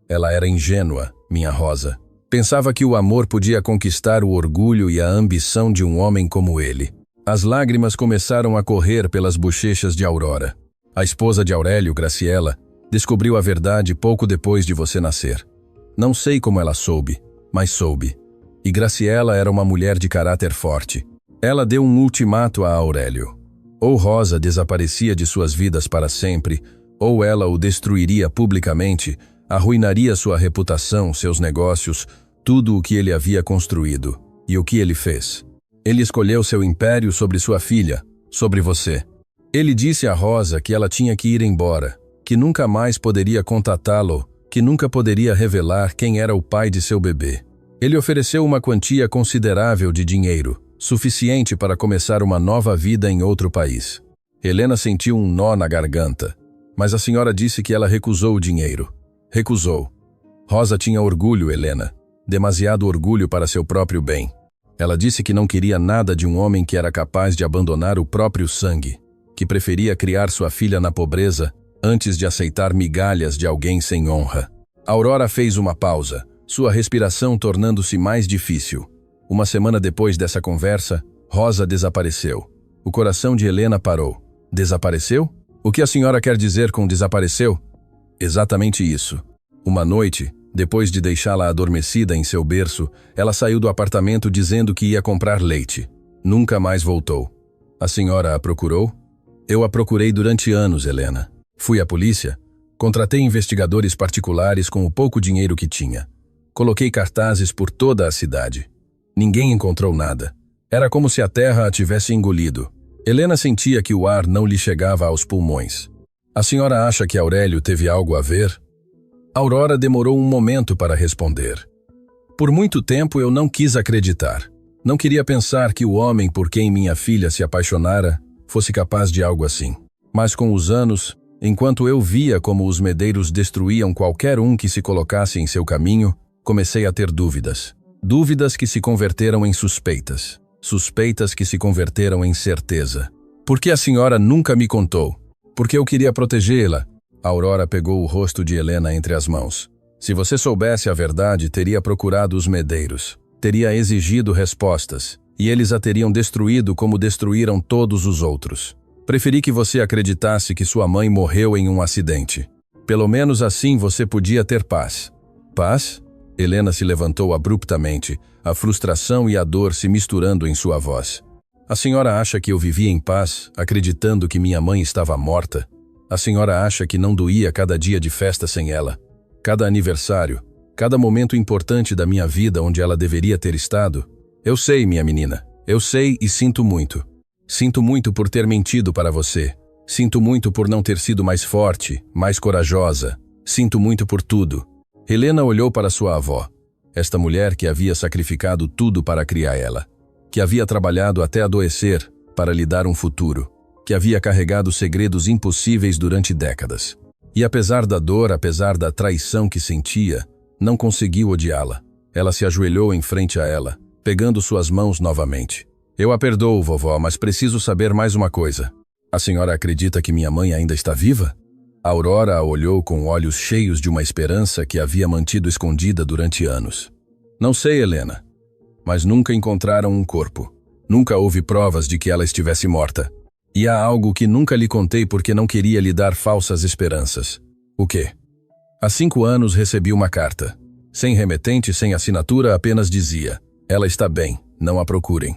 Ela era ingênua, minha Rosa. Pensava que o amor podia conquistar o orgulho e a ambição de um homem como ele. As lágrimas começaram a correr pelas bochechas de Aurora. A esposa de Aurélio, Graciela, descobriu a verdade pouco depois de você nascer. Não sei como ela soube, mas soube. E Graciela era uma mulher de caráter forte. Ela deu um ultimato a Aurélio. Ou Rosa desaparecia de suas vidas para sempre, ou ela o destruiria publicamente, arruinaria sua reputação, seus negócios, tudo o que ele havia construído. E o que ele fez? Ele escolheu seu império sobre sua filha, sobre você. Ele disse a Rosa que ela tinha que ir embora, que nunca mais poderia contatá-lo, que nunca poderia revelar quem era o pai de seu bebê. Ele ofereceu uma quantia considerável de dinheiro, suficiente para começar uma nova vida em outro país. Helena sentiu um nó na garganta, mas a senhora disse que ela recusou o dinheiro. Recusou. Rosa tinha orgulho, Helena, demasiado orgulho para seu próprio bem. Ela disse que não queria nada de um homem que era capaz de abandonar o próprio sangue, que preferia criar sua filha na pobreza antes de aceitar migalhas de alguém sem honra. Aurora fez uma pausa, sua respiração tornando-se mais difícil. Uma semana depois dessa conversa, Rosa desapareceu. O coração de Helena parou. Desapareceu? O que a senhora quer dizer com desapareceu? Exatamente isso. Uma noite, depois de deixá-la adormecida em seu berço, ela saiu do apartamento dizendo que ia comprar leite. Nunca mais voltou. A senhora a procurou? Eu a procurei durante anos, Helena. Fui à polícia, contratei investigadores particulares com o pouco dinheiro que tinha. Coloquei cartazes por toda a cidade. Ninguém encontrou nada. Era como se a terra a tivesse engolido. Helena sentia que o ar não lhe chegava aos pulmões. A senhora acha que Aurélio teve algo a ver? Aurora demorou um momento para responder. Por muito tempo eu não quis acreditar. Não queria pensar que o homem por quem minha filha se apaixonara fosse capaz de algo assim. Mas com os anos, enquanto eu via como os Medeiros destruíam qualquer um que se colocasse em seu caminho, comecei a ter dúvidas. Dúvidas que se converteram em suspeitas. Suspeitas que se converteram em certeza. Por que a senhora nunca me contou? Porque eu queria protegê-la, Aurora pegou o rosto de Helena entre as mãos. Se você soubesse a verdade, teria procurado os Medeiros. Teria exigido respostas, e eles a teriam destruído como destruíram todos os outros. Preferi que você acreditasse que sua mãe morreu em um acidente. Pelo menos assim você podia ter paz. Paz? Helena se levantou abruptamente, a frustração e a dor se misturando em sua voz. A senhora acha que eu vivia em paz, acreditando que minha mãe estava morta? A senhora acha que não doía cada dia de festa sem ela? Cada aniversário, cada momento importante da minha vida onde ela deveria ter estado? Eu sei, minha menina. Eu sei e sinto muito. Sinto muito por ter mentido para você. Sinto muito por não ter sido mais forte, mais corajosa. Sinto muito por tudo. Helena olhou para sua avó. Esta mulher que havia sacrificado tudo para criar ela. Que havia trabalhado até adoecer para lhe dar um futuro. Que havia carregado segredos impossíveis durante décadas. E apesar da dor, apesar da traição que sentia, não conseguiu odiá-la. Ela se ajoelhou em frente a ela, pegando suas mãos novamente. Eu a perdoo, vovó, mas preciso saber mais uma coisa. A senhora acredita que minha mãe ainda está viva? Aurora a olhou com olhos cheios de uma esperança que havia mantido escondida durante anos. Não sei, Helena, mas nunca encontraram um corpo. Nunca houve provas de que ela estivesse morta. E há algo que nunca lhe contei porque não queria lhe dar falsas esperanças. O quê? Há 5 anos recebi uma carta. Sem remetente, sem assinatura, apenas dizia: ela está bem, não a procurem.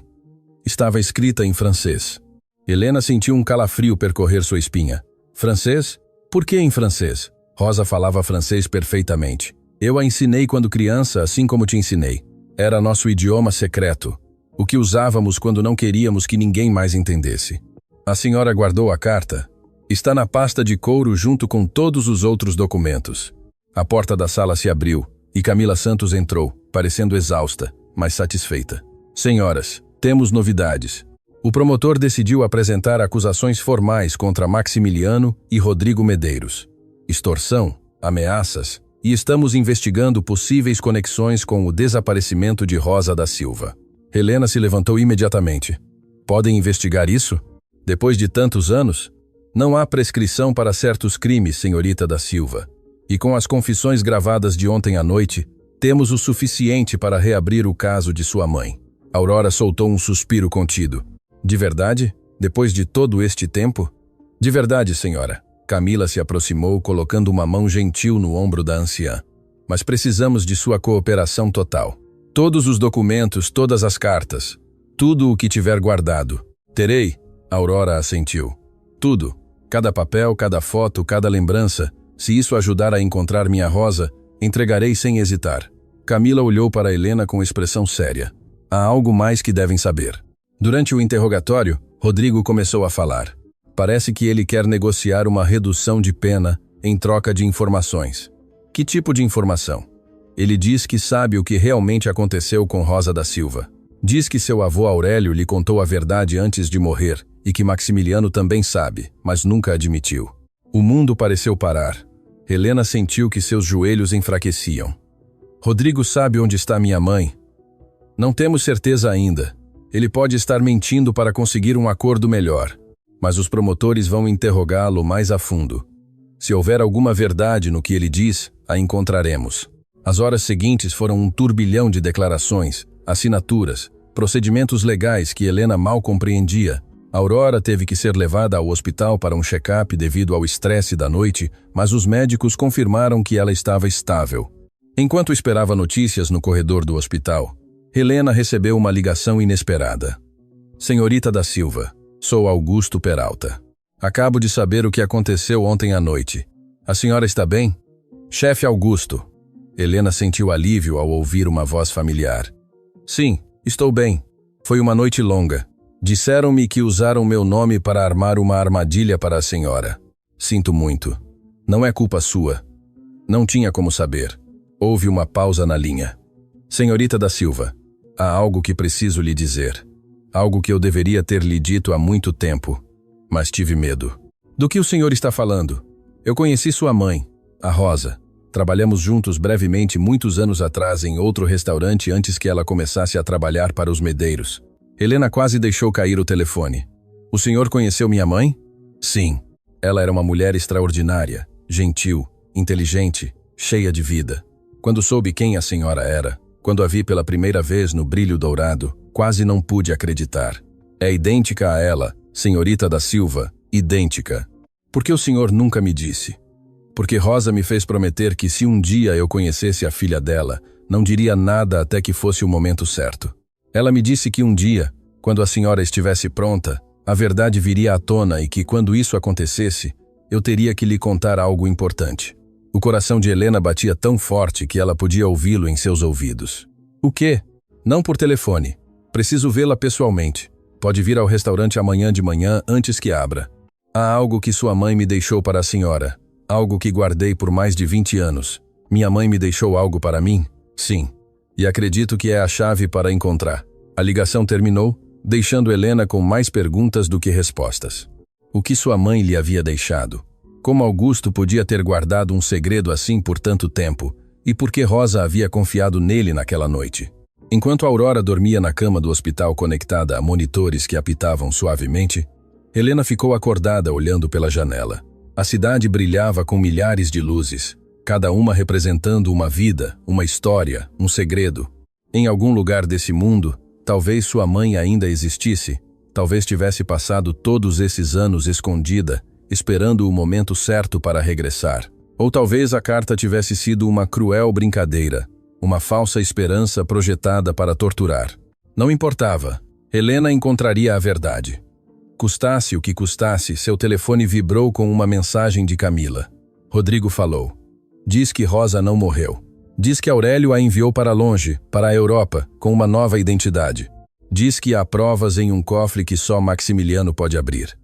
Estava escrita em francês. Helena sentiu um calafrio percorrer sua espinha. Francês? Por que em francês? Rosa falava francês perfeitamente. Eu a ensinei quando criança, assim como te ensinei. Era nosso idioma secreto, o que usávamos quando não queríamos que ninguém mais entendesse. A senhora guardou a carta? Está na pasta de couro junto com todos os outros documentos. A porta da sala se abriu e Camila Santos entrou, parecendo exausta, mas satisfeita. Senhoras, temos novidades. O promotor decidiu apresentar acusações formais contra Maximiliano e Rodrigo Medeiros. Extorsão, ameaças, e estamos investigando possíveis conexões com o desaparecimento de Rosa da Silva. Helena se levantou imediatamente. Podem investigar isso? Depois de tantos anos? Não há prescrição para certos crimes, senhorita da Silva. E com as confissões gravadas de ontem à noite, temos o suficiente para reabrir o caso de sua mãe. Aurora soltou um suspiro contido. De verdade? Depois de todo este tempo? De verdade, senhora. Camila se aproximou, colocando uma mão gentil no ombro da anciã. Mas precisamos de sua cooperação total. Todos os documentos, todas as cartas. Tudo o que tiver guardado. Terei? Aurora assentiu. Tudo. Cada papel, cada foto, cada lembrança. Se isso ajudar a encontrar minha Rosa, entregarei sem hesitar. Camila olhou para Helena com expressão séria. Há algo mais que devem saber. Durante o interrogatório, Rodrigo começou a falar. Parece que ele quer negociar uma redução de pena em troca de informações. Que tipo de informação? Ele diz que sabe o que realmente aconteceu com Rosa da Silva. Diz que seu avô Aurélio lhe contou a verdade antes de morrer e que Maximiliano também sabe, mas nunca admitiu. O mundo pareceu parar. Helena sentiu que seus joelhos enfraqueciam. Rodrigo sabe onde está minha mãe? Não temos certeza ainda. Ele pode estar mentindo para conseguir um acordo melhor, mas os promotores vão interrogá-lo mais a fundo. Se houver alguma verdade no que ele diz, a encontraremos. As horas seguintes foram um turbilhão de declarações, assinaturas, procedimentos legais que Helena mal compreendia. Aurora teve que ser levada ao hospital para um check-up devido ao estresse da noite, mas os médicos confirmaram que ela estava estável. Enquanto esperava notícias no corredor do hospital, Helena recebeu uma ligação inesperada. Senhorita da Silva, sou Augusto Peralta. Acabo de saber o que aconteceu ontem à noite. A senhora está bem? Chefe Augusto. Helena sentiu alívio ao ouvir uma voz familiar. Sim, estou bem. Foi uma noite longa. Disseram-me que usaram meu nome para armar uma armadilha para a senhora. Sinto muito. Não é culpa sua. Não tinha como saber. Houve uma pausa na linha. Senhorita da Silva, há algo que preciso lhe dizer. Algo que eu deveria ter lhe dito há muito tempo, mas tive medo. Do que o senhor está falando? Eu conheci sua mãe, a Rosa. Trabalhamos juntos brevemente muitos anos atrás em outro restaurante antes que ela começasse a trabalhar para os Medeiros. Helena quase deixou cair o telefone. O senhor conheceu minha mãe? Sim. Ela era uma mulher extraordinária, gentil, inteligente, cheia de vida. Quando soube quem a senhora era, quando a vi pela primeira vez no brilho dourado, quase não pude acreditar. É idêntica a ela, senhorita da Silva, idêntica. Por que o senhor nunca me disse? Porque Rosa me fez prometer que se um dia eu conhecesse a filha dela, não diria nada até que fosse o momento certo. Ela me disse que um dia, quando a senhora estivesse pronta, a verdade viria à tona e que quando isso acontecesse, eu teria que lhe contar algo importante. O coração de Helena batia tão forte que ela podia ouvi-lo em seus ouvidos. O quê? Não por telefone. Preciso vê-la pessoalmente. Pode vir ao restaurante amanhã de manhã antes que abra. Há algo que sua mãe me deixou para a senhora. Algo que guardei por mais de 20 anos. Minha mãe me deixou algo para mim? Sim. E acredito que é a chave para encontrar. A ligação terminou, deixando Helena com mais perguntas do que respostas. O que sua mãe lhe havia deixado? Como Augusto podia ter guardado um segredo assim por tanto tempo? E por que Rosa havia confiado nele naquela noite? Enquanto Aurora dormia na cama do hospital conectada a monitores que apitavam suavemente, Helena ficou acordada olhando pela janela. A cidade brilhava com milhares de luzes, cada uma representando uma vida, uma história, um segredo. Em algum lugar desse mundo, talvez sua mãe ainda existisse, talvez tivesse passado todos esses anos escondida, esperando o momento certo para regressar. Ou talvez a carta tivesse sido uma cruel brincadeira, uma falsa esperança projetada para torturar. Não importava, Helena encontraria a verdade. Custasse o que custasse, seu telefone vibrou com uma mensagem de Camila. Rodrigo falou. Diz que Rosa não morreu. Diz que Aurélio a enviou para longe, para a Europa, com uma nova identidade. Diz que há provas em um cofre que só Maximiliano pode abrir.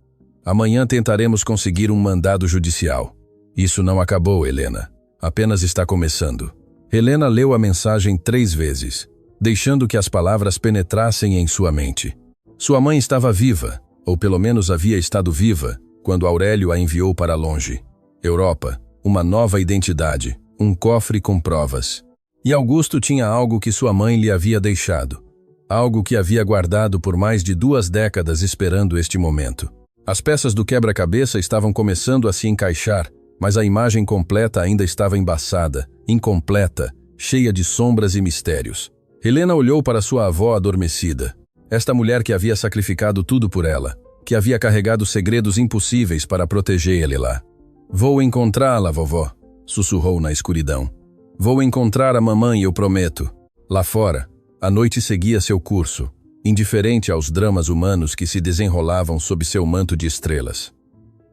Amanhã tentaremos conseguir um mandado judicial. Isso não acabou, Helena. Apenas está começando. Helena leu a mensagem 3 vezes, deixando que as palavras penetrassem em sua mente. Sua mãe estava viva, ou pelo menos havia estado viva, quando Aurélio a enviou para longe. Europa, uma nova identidade, um cofre com provas. E Augusto tinha algo que sua mãe lhe havia deixado. Algo que havia guardado por mais de 2 décadas esperando este momento. As peças do quebra-cabeça estavam começando a se encaixar, mas a imagem completa ainda estava embaçada, incompleta, cheia de sombras e mistérios. Helena olhou para sua avó adormecida. Esta mulher que havia sacrificado tudo por ela, que havia carregado segredos impossíveis para proteger ele lá. Vou encontrá-la, vovó, sussurrou na escuridão. Vou encontrar a mamãe, eu prometo. Lá fora, a noite seguia seu curso, indiferente aos dramas humanos que se desenrolavam sob seu manto de estrelas.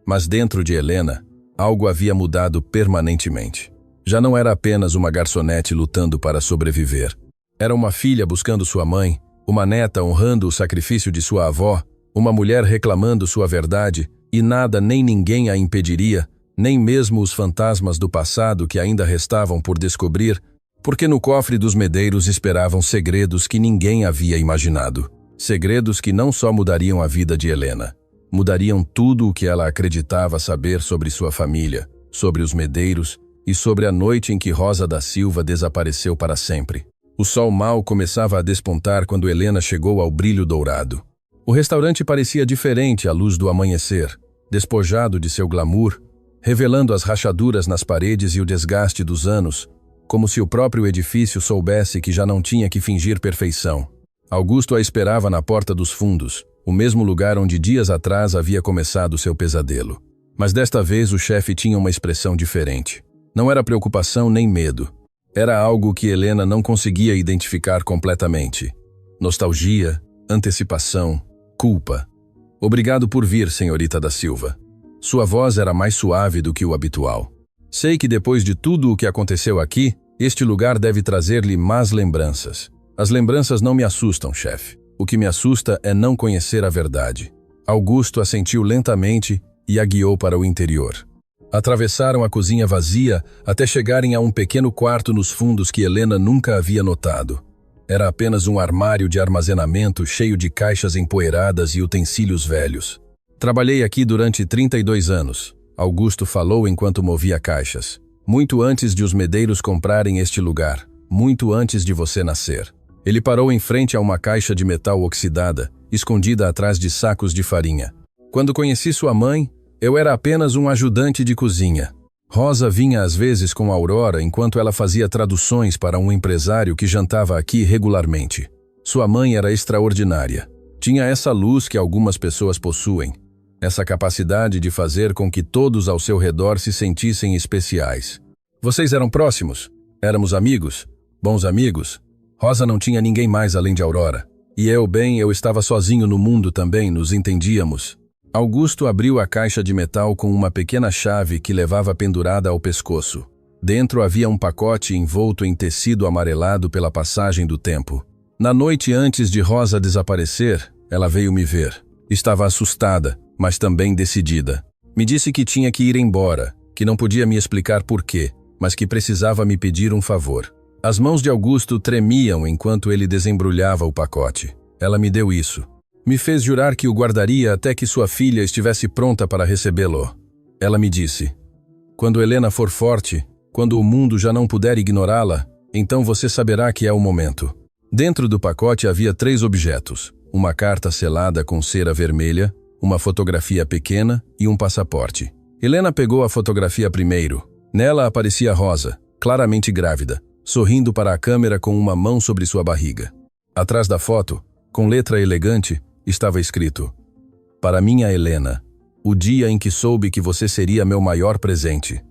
Mas dentro de Helena, algo havia mudado permanentemente. Já não era apenas uma garçonete lutando para sobreviver. Era uma filha buscando sua mãe, uma neta honrando o sacrifício de sua avó, uma mulher reclamando sua verdade, e nada nem ninguém a impediria, nem mesmo os fantasmas do passado que ainda restavam por descobrir, porque no cofre dos Medeiros esperavam segredos que ninguém havia imaginado. Segredos que não só mudariam a vida de Helena, mudariam tudo o que ela acreditava saber sobre sua família, sobre os Medeiros e sobre a noite em que Rosa da Silva desapareceu para sempre. O sol mal começava a despontar quando Helena chegou ao brilho dourado. O restaurante parecia diferente à luz do amanhecer, despojado de seu glamour, revelando as rachaduras nas paredes e o desgaste dos anos, como se o próprio edifício soubesse que já não tinha que fingir perfeição. Augusto a esperava na porta dos fundos, o mesmo lugar onde dias atrás havia começado seu pesadelo. Mas desta vez o chefe tinha uma expressão diferente. Não era preocupação nem medo. Era algo que Helena não conseguia identificar completamente. Nostalgia, antecipação, culpa. Obrigado por vir, senhorita da Silva. Sua voz era mais suave do que o habitual. Sei que depois de tudo o que aconteceu aqui, este lugar deve trazer-lhe más lembranças. As lembranças não me assustam, chefe. O que me assusta é não conhecer a verdade. Augusto assentiu lentamente e a guiou para o interior. Atravessaram a cozinha vazia até chegarem a um pequeno quarto nos fundos que Helena nunca havia notado. Era apenas um armário de armazenamento cheio de caixas empoeiradas e utensílios velhos. Trabalhei aqui durante 32 anos, Augusto falou enquanto movia caixas. Muito antes de os Medeiros comprarem este lugar, muito antes de você nascer. Ele parou em frente a uma caixa de metal oxidada, escondida atrás de sacos de farinha. Quando conheci sua mãe, eu era apenas um ajudante de cozinha. Rosa vinha às vezes com Aurora enquanto ela fazia traduções para um empresário que jantava aqui regularmente. Sua mãe era extraordinária. Tinha essa luz que algumas pessoas possuem, essa capacidade de fazer com que todos ao seu redor se sentissem especiais. Vocês eram próximos? Éramos amigos? Bons amigos? Rosa não tinha ninguém mais além de Aurora. E eu estava sozinho no mundo também, nos entendíamos. Augusto abriu a caixa de metal com uma pequena chave que levava pendurada ao pescoço. Dentro havia um pacote envolto em tecido amarelado pela passagem do tempo. Na noite antes de Rosa desaparecer, ela veio me ver. Estava assustada, mas também decidida. Me disse que tinha que ir embora, que não podia me explicar por quê, mas que precisava me pedir um favor. As mãos de Augusto tremiam enquanto ele desembrulhava o pacote. Ela me deu isso. Me fez jurar que o guardaria até que sua filha estivesse pronta para recebê-lo. Ela me disse: quando Helena for forte, quando o mundo já não puder ignorá-la, então você saberá que é o momento. Dentro do pacote havia 3 objetos: uma carta selada com cera vermelha, uma fotografia pequena e um passaporte. Helena pegou a fotografia primeiro. Nela aparecia Rosa, claramente grávida, sorrindo para a câmera com uma mão sobre sua barriga. Atrás da foto, com letra elegante, estava escrito: para minha Helena, o dia em que soube que você seria meu maior presente.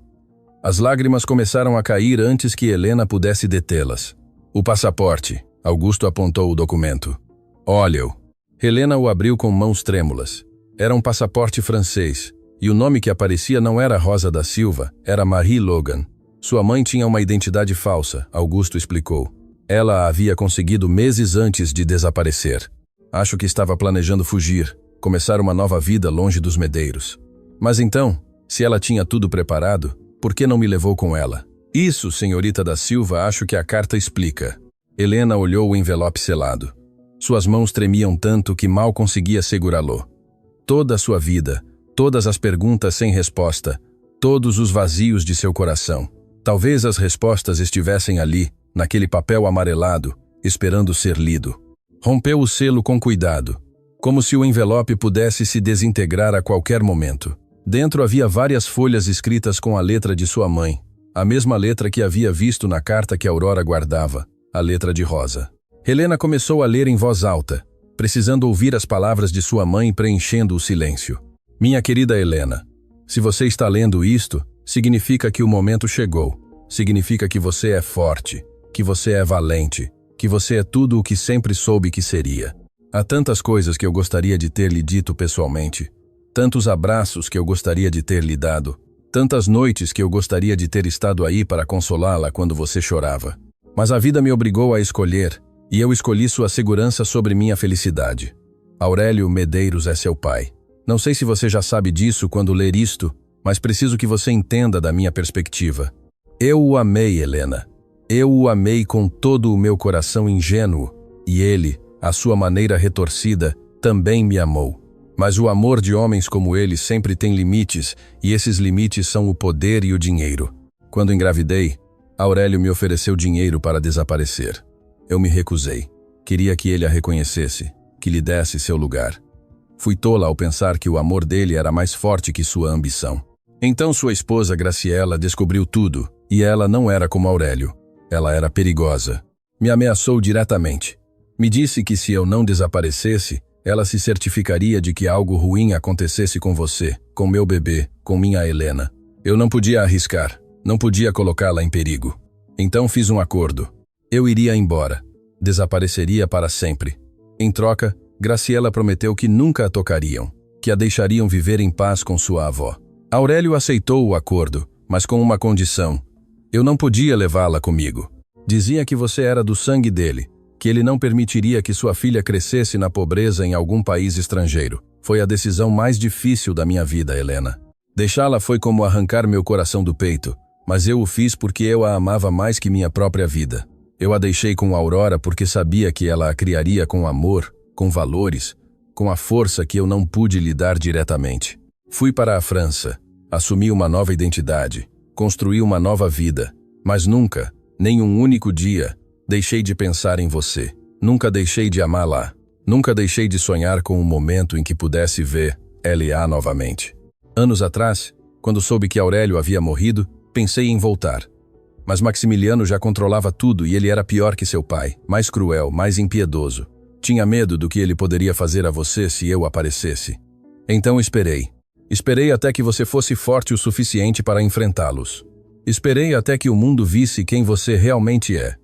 As lágrimas começaram a cair antes que Helena pudesse detê-las. O passaporte. Augusto apontou o documento. Olha-o. Helena o abriu com mãos trêmulas. Era um passaporte francês, e o nome que aparecia não era Rosa da Silva, era Marie Logan. Sua mãe tinha uma identidade falsa, Augusto explicou. Ela a havia conseguido meses antes de desaparecer. Acho que estava planejando fugir, começar uma nova vida longe dos Medeiros. Mas então, se ela tinha tudo preparado, por que não me levou com ela? Isso, senhorita da Silva, acho que a carta explica. Helena olhou o envelope selado. Suas mãos tremiam tanto que mal conseguia segurá-lo. Toda a sua vida, todas as perguntas sem resposta, todos os vazios de seu coração. Talvez as respostas estivessem ali, naquele papel amarelado, esperando ser lido. Rompeu o selo com cuidado, como se o envelope pudesse se desintegrar a qualquer momento. Dentro havia várias folhas escritas com a letra de sua mãe, a mesma letra que havia visto na carta que Aurora guardava, a letra de Rosa. Helena começou a ler em voz alta, precisando ouvir as palavras de sua mãe preenchendo o silêncio. Minha querida Helena, se você está lendo isto, significa que o momento chegou. Significa que você é forte, que você é valente, que você é tudo o que sempre soube que seria. Há tantas coisas que eu gostaria de ter lhe dito pessoalmente, tantos abraços que eu gostaria de ter lhe dado, tantas noites que eu gostaria de ter estado aí para consolá-la quando você chorava. Mas a vida me obrigou a escolher, e eu escolhi sua segurança sobre minha felicidade. Aurélio Medeiros é seu pai. Não sei se você já sabe disso quando ler isto, mas preciso que você entenda da minha perspectiva. Eu o amei, Helena. Eu o amei com todo o meu coração ingênuo, e ele, à sua maneira retorcida, também me amou. Mas o amor de homens como ele sempre tem limites, e esses limites são o poder e o dinheiro. Quando engravidei, Aurélio me ofereceu dinheiro para desaparecer. Eu me recusei. Queria que ele a reconhecesse, que lhe desse seu lugar. Fui tola ao pensar que o amor dele era mais forte que sua ambição. Então sua esposa Graciela descobriu tudo, e ela não era como Aurélio. Ela era perigosa. Me ameaçou diretamente. Me disse que se eu não desaparecesse, ela se certificaria de que algo ruim acontecesse com você, com meu bebê, com minha Helena. Eu não podia arriscar. Não podia colocá-la em perigo. Então fiz um acordo. Eu iria embora. Desapareceria para sempre. Em troca, Graciela prometeu que nunca a tocariam, que a deixariam viver em paz com sua avó. Aurélio aceitou o acordo, mas com uma condição. Eu não podia levá-la comigo. Dizia que você era do sangue dele, que ele não permitiria que sua filha crescesse na pobreza em algum país estrangeiro. Foi a decisão mais difícil da minha vida, Helena. Deixá-la foi como arrancar meu coração do peito. Mas eu o fiz porque eu a amava mais que minha própria vida. Eu a deixei com Aurora porque sabia que ela a criaria com amor, com valores, com a força que eu não pude lhe dar diretamente. Fui para a França, assumi uma nova identidade, construí uma nova vida, mas nunca, nem um único dia, deixei de pensar em você. Nunca deixei de amá-la. Nunca deixei de sonhar com um momento em que pudesse ver L.A. novamente. Anos atrás, Quando soube que Aurélio havia morrido, pensei em voltar. Mas Maximiliano já controlava tudo e ele era pior que seu pai, mais cruel, mais impiedoso. Tinha medo do que ele poderia fazer a você se eu aparecesse. Então esperei. Esperei até que você fosse forte o suficiente para enfrentá-los. Esperei até que o mundo visse quem você realmente é.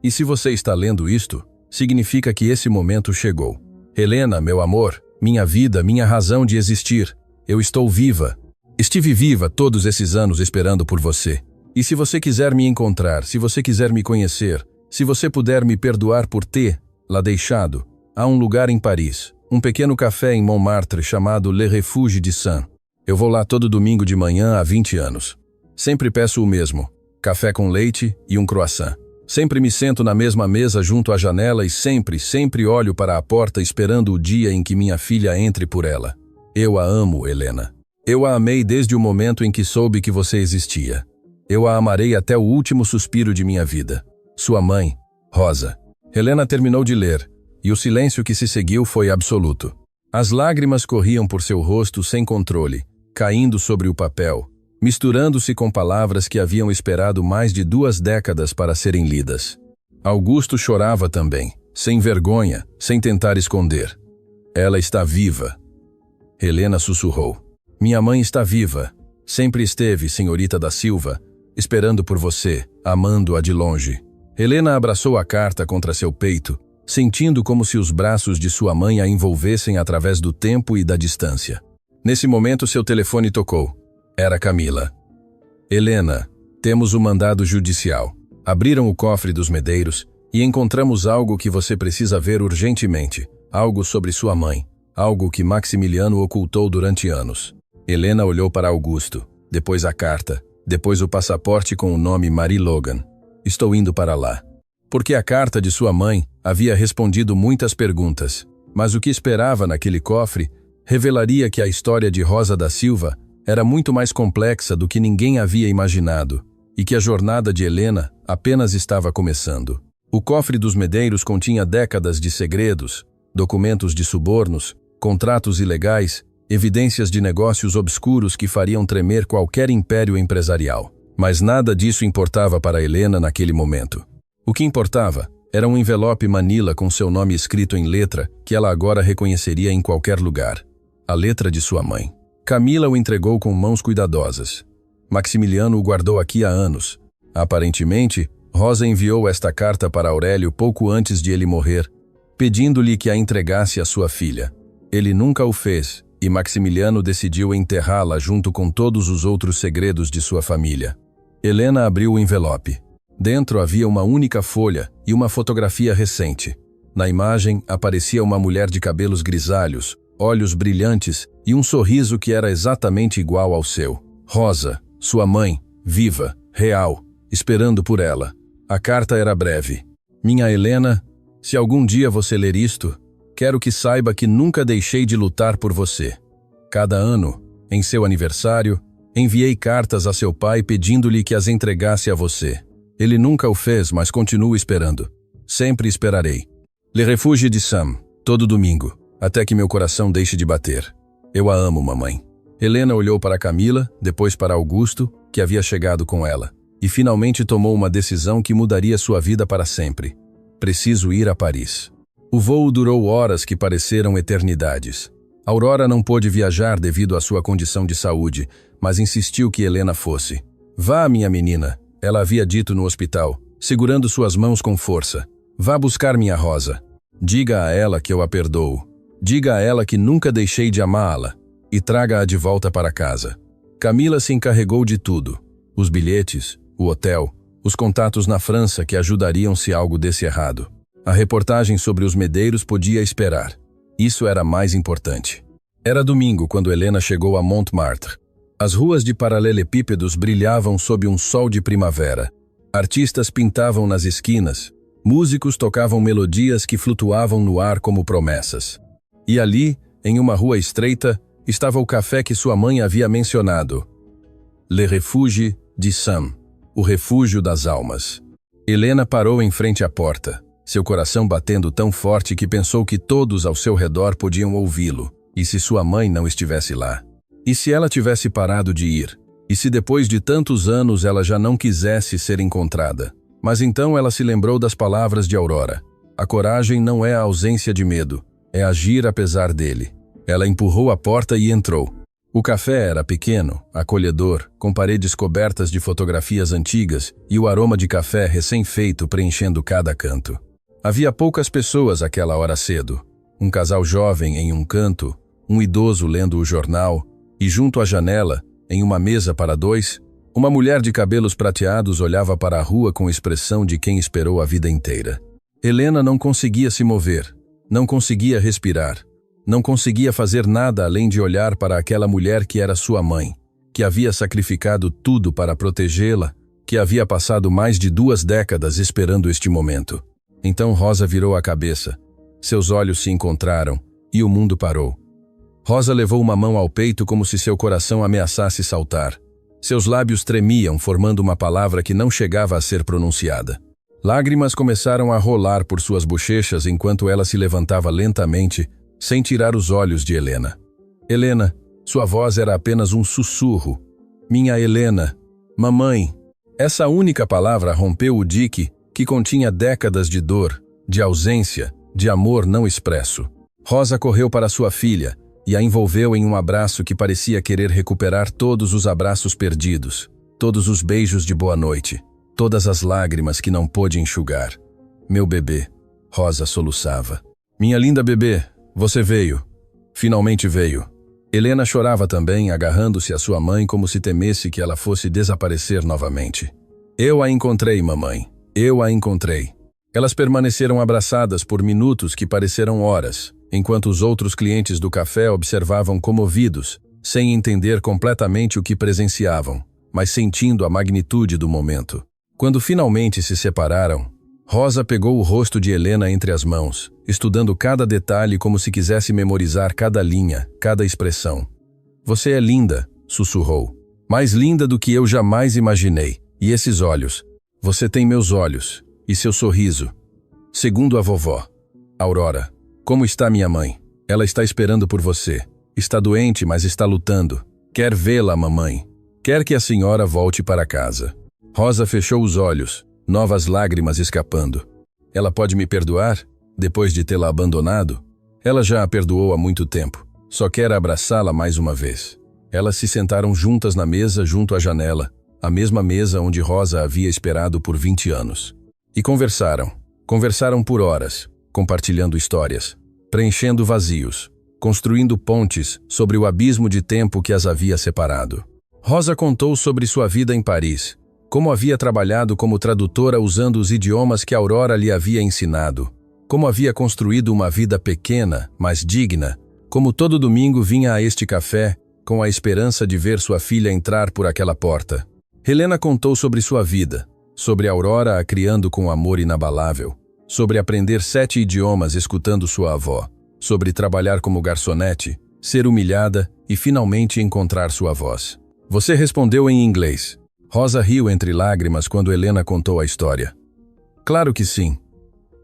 E se você está lendo isto, significa que esse momento chegou. Helena, meu amor, minha vida, minha razão de existir. Eu estou viva. Estive viva todos esses anos esperando por você. E se você quiser me encontrar, se você quiser me conhecer, se você puder me perdoar por ter lá deixado, há um lugar em Paris, um pequeno café em Montmartre chamado Le Refuge de Sam. Eu vou lá todo domingo de manhã há 20 anos. Sempre peço o mesmo, café com leite e um croissant. Sempre me sento na mesma mesa junto à janela e sempre olho para a porta esperando o dia em que minha filha entre por ela. Eu a amo, Helena. Eu a amei desde o momento em que soube que você existia. Eu a amarei até o último suspiro de minha vida. Sua mãe, Rosa. Helena terminou de ler, e o silêncio que se seguiu foi absoluto. As lágrimas corriam por seu rosto sem controle, caindo sobre o papel, misturando-se com palavras que haviam esperado mais de 2 décadas para serem lidas. Augusto chorava também, sem vergonha, sem tentar esconder. Ela está viva. Helena sussurrou. Minha mãe está viva. Sempre esteve, senhorita da Silva, esperando por você, amando-a de longe. Helena abraçou a carta contra seu peito, sentindo como se os braços de sua mãe a envolvessem através do tempo e da distância. Nesse momento seu telefone tocou. Era Camila. Helena, temos o mandado judicial. Abriram o cofre dos Medeiros e encontramos algo que você precisa ver urgentemente. Algo sobre sua mãe. Algo que Maximiliano ocultou durante anos. Helena olhou para Augusto, depois a carta, depois o passaporte com o nome Marie Logan. Estou indo para lá. Porque a carta de sua mãe havia respondido muitas perguntas, mas o que esperava naquele cofre revelaria que a história de Rosa da Silva era muito mais complexa do que ninguém havia imaginado, e que a jornada de Helena apenas estava começando. O cofre dos Medeiros continha décadas de segredos, documentos de subornos, contratos ilegais, evidências de negócios obscuros que fariam tremer qualquer império empresarial. Mas nada disso importava para Helena naquele momento. O que importava era um envelope Manila com seu nome escrito em letra que ela agora reconheceria em qualquer lugar. A letra de sua mãe. Camila o entregou com mãos cuidadosas. Maximiliano o guardou aqui há anos. Aparentemente, Rosa enviou esta carta para Aurélio pouco antes de ele morrer, pedindo-lhe que a entregasse à sua filha. Ele nunca o fez, e Maximiliano decidiu enterrá-la junto com todos os outros segredos de sua família. Helena abriu o envelope. Dentro havia uma única folha e uma fotografia recente. Na imagem aparecia uma mulher de cabelos grisalhos, olhos brilhantes e um sorriso que era exatamente igual ao seu. Rosa, sua mãe, viva, real, esperando por ela. A carta era breve. Minha Helena, se algum dia você ler isto, quero que saiba que nunca deixei de lutar por você. Cada ano, em seu aniversário, enviei cartas a seu pai pedindo-lhe que as entregasse a você. Ele nunca o fez, mas continuo esperando. Sempre esperarei. Le Refuge de Sam, todo domingo, até que meu coração deixe de bater. Eu a amo, mamãe. Helena olhou para Camila, depois para Augusto, que havia chegado com ela, e finalmente tomou uma decisão que mudaria sua vida para sempre. Preciso ir a Paris. O voo durou horas que pareceram eternidades. Aurora não pôde viajar devido à sua condição de saúde, mas insistiu que Helena fosse. Vá, minha menina, ela havia dito no hospital, segurando suas mãos com força. Vá buscar minha Rosa. Diga a ela que eu a perdoo. Diga a ela que nunca deixei de amá-la. E traga-a de volta para casa. Camila se encarregou de tudo. Os bilhetes, o hotel, os contatos na França que ajudariam se algo desse errado. A reportagem sobre os Medeiros podia esperar. Isso era mais importante. Era domingo quando Helena chegou a Montmartre. As ruas de paralelepípedos brilhavam sob um sol de primavera. Artistas pintavam nas esquinas. Músicos tocavam melodias que flutuavam no ar como promessas. E ali, em uma rua estreita, estava o café que sua mãe havia mencionado. Le Refuge de Sam, o refúgio das almas. Helena parou em frente à porta, seu coração batendo tão forte que pensou que todos ao seu redor podiam ouvi-lo. E se sua mãe não estivesse lá? E se ela tivesse parado de ir? E se depois de tantos anos ela já não quisesse ser encontrada? Mas então ela se lembrou das palavras de Aurora. A coragem não é a ausência de medo, é agir apesar dele. Ela empurrou a porta e entrou. O café era pequeno, acolhedor, com paredes cobertas de fotografias antigas e o aroma de café recém-feito preenchendo cada canto. Havia poucas pessoas àquela hora cedo. Um casal jovem em um canto, um idoso lendo o jornal, e junto à janela, em uma mesa para dois, uma mulher de cabelos prateados olhava para a rua com expressão de quem esperou a vida inteira. Helena não conseguia se mover, não conseguia respirar, não conseguia fazer nada além de olhar para aquela mulher que era sua mãe, que havia sacrificado tudo para protegê-la, que havia passado mais de 2 décadas esperando este momento. Então Rosa virou a cabeça. Seus olhos se encontraram e o mundo parou. Rosa levou uma mão ao peito como se seu coração ameaçasse saltar. Seus lábios tremiam, formando uma palavra que não chegava a ser pronunciada. Lágrimas começaram a rolar por suas bochechas enquanto ela se levantava lentamente, sem tirar os olhos de Helena. Helena, sua voz era apenas um sussurro. Minha Helena, mamãe. Essa única palavra rompeu o dique que continha décadas de dor, de ausência, de amor não expresso. Rosa correu para sua filha e a envolveu em um abraço que parecia querer recuperar todos os abraços perdidos, todos os beijos de boa noite, todas as lágrimas que não pôde enxugar. Meu bebê, Rosa soluçava. Minha linda bebê, você veio. Finalmente veio. Helena chorava também, agarrando-se à sua mãe como se temesse que ela fosse desaparecer novamente. Eu a encontrei, mamãe. Eu a encontrei. Elas permaneceram abraçadas por minutos que pareceram horas, enquanto os outros clientes do café observavam comovidos, sem entender completamente o que presenciavam, mas sentindo a magnitude do momento. Quando finalmente se separaram, Rosa pegou o rosto de Helena entre as mãos, estudando cada detalhe como se quisesse memorizar cada linha, cada expressão. Você é linda, sussurrou. Mais linda do que eu jamais imaginei. E esses olhos? Você tem meus olhos. E seu sorriso. Segundo a vovó. Aurora. Como está minha mãe? Ela está esperando por você. Está doente, mas está lutando. Quer vê-la, mamãe. Quer que a senhora volte para casa. Rosa fechou os olhos, novas lágrimas escapando. Ela pode me perdoar? Depois de tê-la abandonado? Ela já a perdoou há muito tempo. Só quer abraçá-la mais uma vez. Elas se sentaram juntas na mesa junto à janela, a mesma mesa onde Rosa havia esperado por 20 anos. E conversaram. Conversaram por horas, compartilhando histórias, preenchendo vazios, construindo pontes sobre o abismo de tempo que as havia separado. Rosa contou sobre sua vida em Paris, como havia trabalhado como tradutora usando os idiomas que Aurora lhe havia ensinado, como havia construído uma vida pequena, mas digna, como todo domingo vinha a este café com a esperança de ver sua filha entrar por aquela porta. Helena contou sobre sua vida, sobre Aurora a criando com amor inabalável, sobre aprender 7 idiomas escutando sua avó, sobre trabalhar como garçonete, ser humilhada e finalmente encontrar sua voz. Você respondeu em inglês. Rosa riu entre lágrimas quando Helena contou a história. Claro que sim.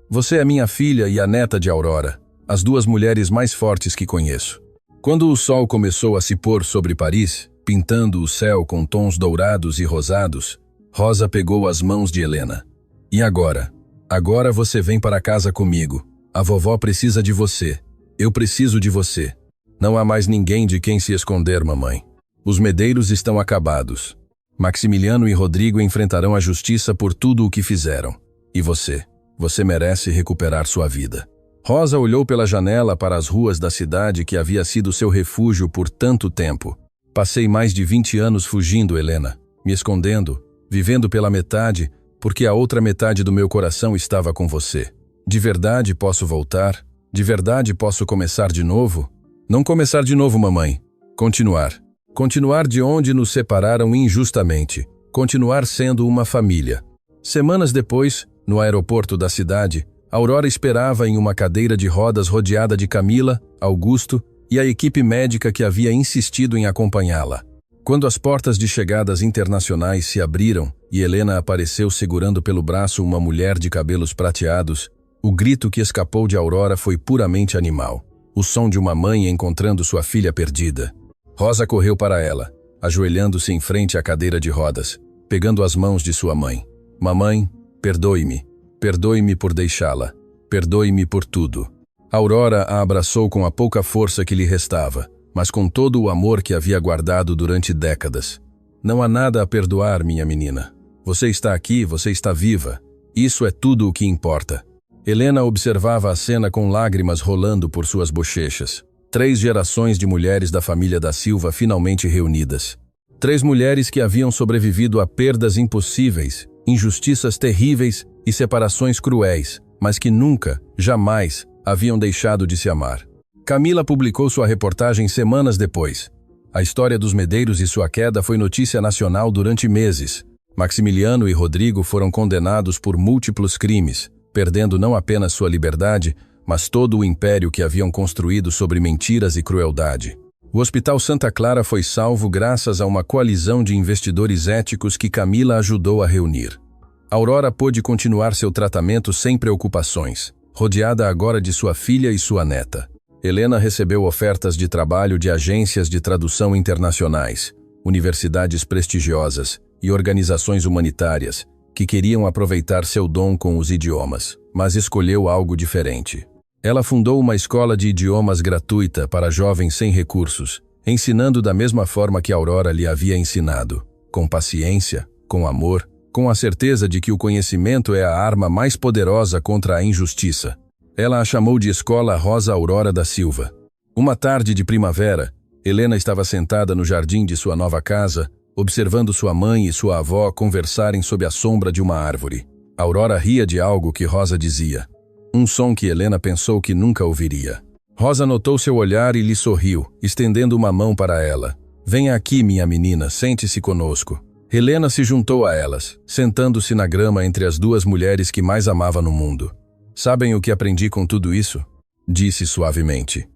Você é minha filha e a neta de Aurora, as 2 mulheres mais fortes que conheço. Quando o sol começou a se pôr sobre Paris, pintando o céu com tons dourados e rosados, Rosa pegou as mãos de Helena. E agora? Agora você vem para casa comigo. A vovó precisa de você. Eu preciso de você. Não há mais ninguém de quem se esconder, mamãe. Os Medeiros estão acabados. Maximiliano e Rodrigo enfrentarão a justiça por tudo o que fizeram. E você? Você merece recuperar sua vida. Rosa olhou pela janela para as ruas da cidade que havia sido seu refúgio por tanto tempo. Passei mais de 20 anos fugindo, Helena, me escondendo, vivendo pela metade, porque a outra metade do meu coração estava com você. De verdade posso voltar? De verdade posso começar de novo? Não começar de novo, mamãe. Continuar. Continuar de onde nos separaram injustamente. Continuar sendo uma família. Semanas depois, no aeroporto da cidade, Aurora esperava em uma cadeira de rodas rodeada de Camila, Augusto e a equipe médica que havia insistido em acompanhá-la. Quando as portas de chegadas internacionais se abriram e Helena apareceu segurando pelo braço uma mulher de cabelos prateados, o grito que escapou de Aurora foi puramente animal. O som de uma mãe encontrando sua filha perdida. Rosa correu para ela, ajoelhando-se em frente à cadeira de rodas, pegando as mãos de sua mãe. Mamãe, perdoe-me. Perdoe-me por deixá-la. Perdoe-me por tudo. Aurora a abraçou com a pouca força que lhe restava, mas com todo o amor que havia guardado durante décadas. Não há nada a perdoar, minha menina. Você está aqui, você está viva. Isso é tudo o que importa. Helena observava a cena com lágrimas rolando por suas bochechas. 3 gerações de mulheres da família da Silva finalmente reunidas. 3 mulheres que haviam sobrevivido a perdas impossíveis, injustiças terríveis e separações cruéis, mas que nunca, jamais, haviam deixado de se amar. Camila publicou sua reportagem semanas depois. A história dos Medeiros e sua queda foi notícia nacional durante meses. Maximiliano e Rodrigo foram condenados por múltiplos crimes, perdendo não apenas sua liberdade, mas todo o império que haviam construído sobre mentiras e crueldade. O Hospital Santa Clara foi salvo graças a uma coalizão de investidores éticos que Camila ajudou a reunir. Aurora pôde continuar seu tratamento sem preocupações, rodeada agora de sua filha e sua neta. Helena recebeu ofertas de trabalho de agências de tradução internacionais, universidades prestigiosas e organizações humanitárias que queriam aproveitar seu dom com os idiomas, mas escolheu algo diferente. Ela fundou uma escola de idiomas gratuita para jovens sem recursos, ensinando da mesma forma que Aurora lhe havia ensinado, com paciência, com amor, com a certeza de que o conhecimento é a arma mais poderosa contra a injustiça. Ela a chamou de Escola Rosa Aurora da Silva. Uma tarde de primavera, Helena estava sentada no jardim de sua nova casa, observando sua mãe e sua avó conversarem sob a sombra de uma árvore. Aurora ria de algo que Rosa dizia. Um som que Helena pensou que nunca ouviria. Rosa notou seu olhar e lhe sorriu, estendendo uma mão para ela. Venha aqui, minha menina, sente-se conosco. Helena se juntou a elas, sentando-se na grama entre as 2 mulheres que mais amava no mundo. Sabem o que aprendi com tudo isso? Disse suavemente.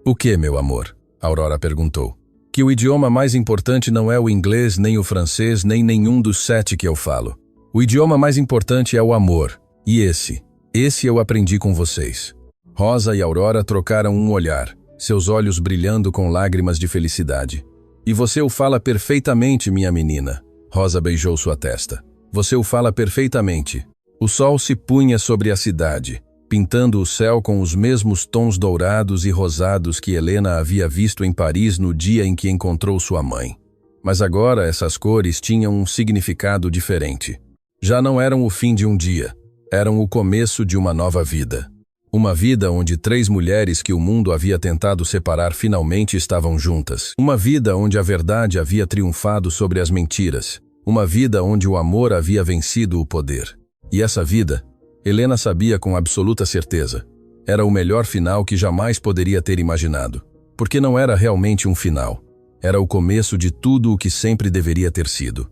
O que, meu amor? Aurora perguntou. Que o idioma mais importante não é o inglês, nem o francês, nem nenhum dos 7 que eu falo. O idioma mais importante é o amor. E esse eu aprendi com vocês. Rosa e Aurora trocaram um olhar, seus olhos brilhando com lágrimas de felicidade. E você o fala perfeitamente, minha menina. Rosa beijou sua testa. Você o fala perfeitamente. O sol se punha sobre a cidade, pintando o céu com os mesmos tons dourados e rosados que Helena havia visto em Paris no dia em que encontrou sua mãe. Mas agora essas cores tinham um significado diferente. Já não eram o fim de um dia, eram o começo de uma nova vida. Uma vida onde 3 mulheres que o mundo havia tentado separar finalmente estavam juntas. Uma vida onde a verdade havia triunfado sobre as mentiras. Uma vida onde o amor havia vencido o poder. E essa vida, Helena sabia com absoluta certeza, era o melhor final que jamais poderia ter imaginado. Porque não era realmente um final. Era o começo de tudo o que sempre deveria ter sido.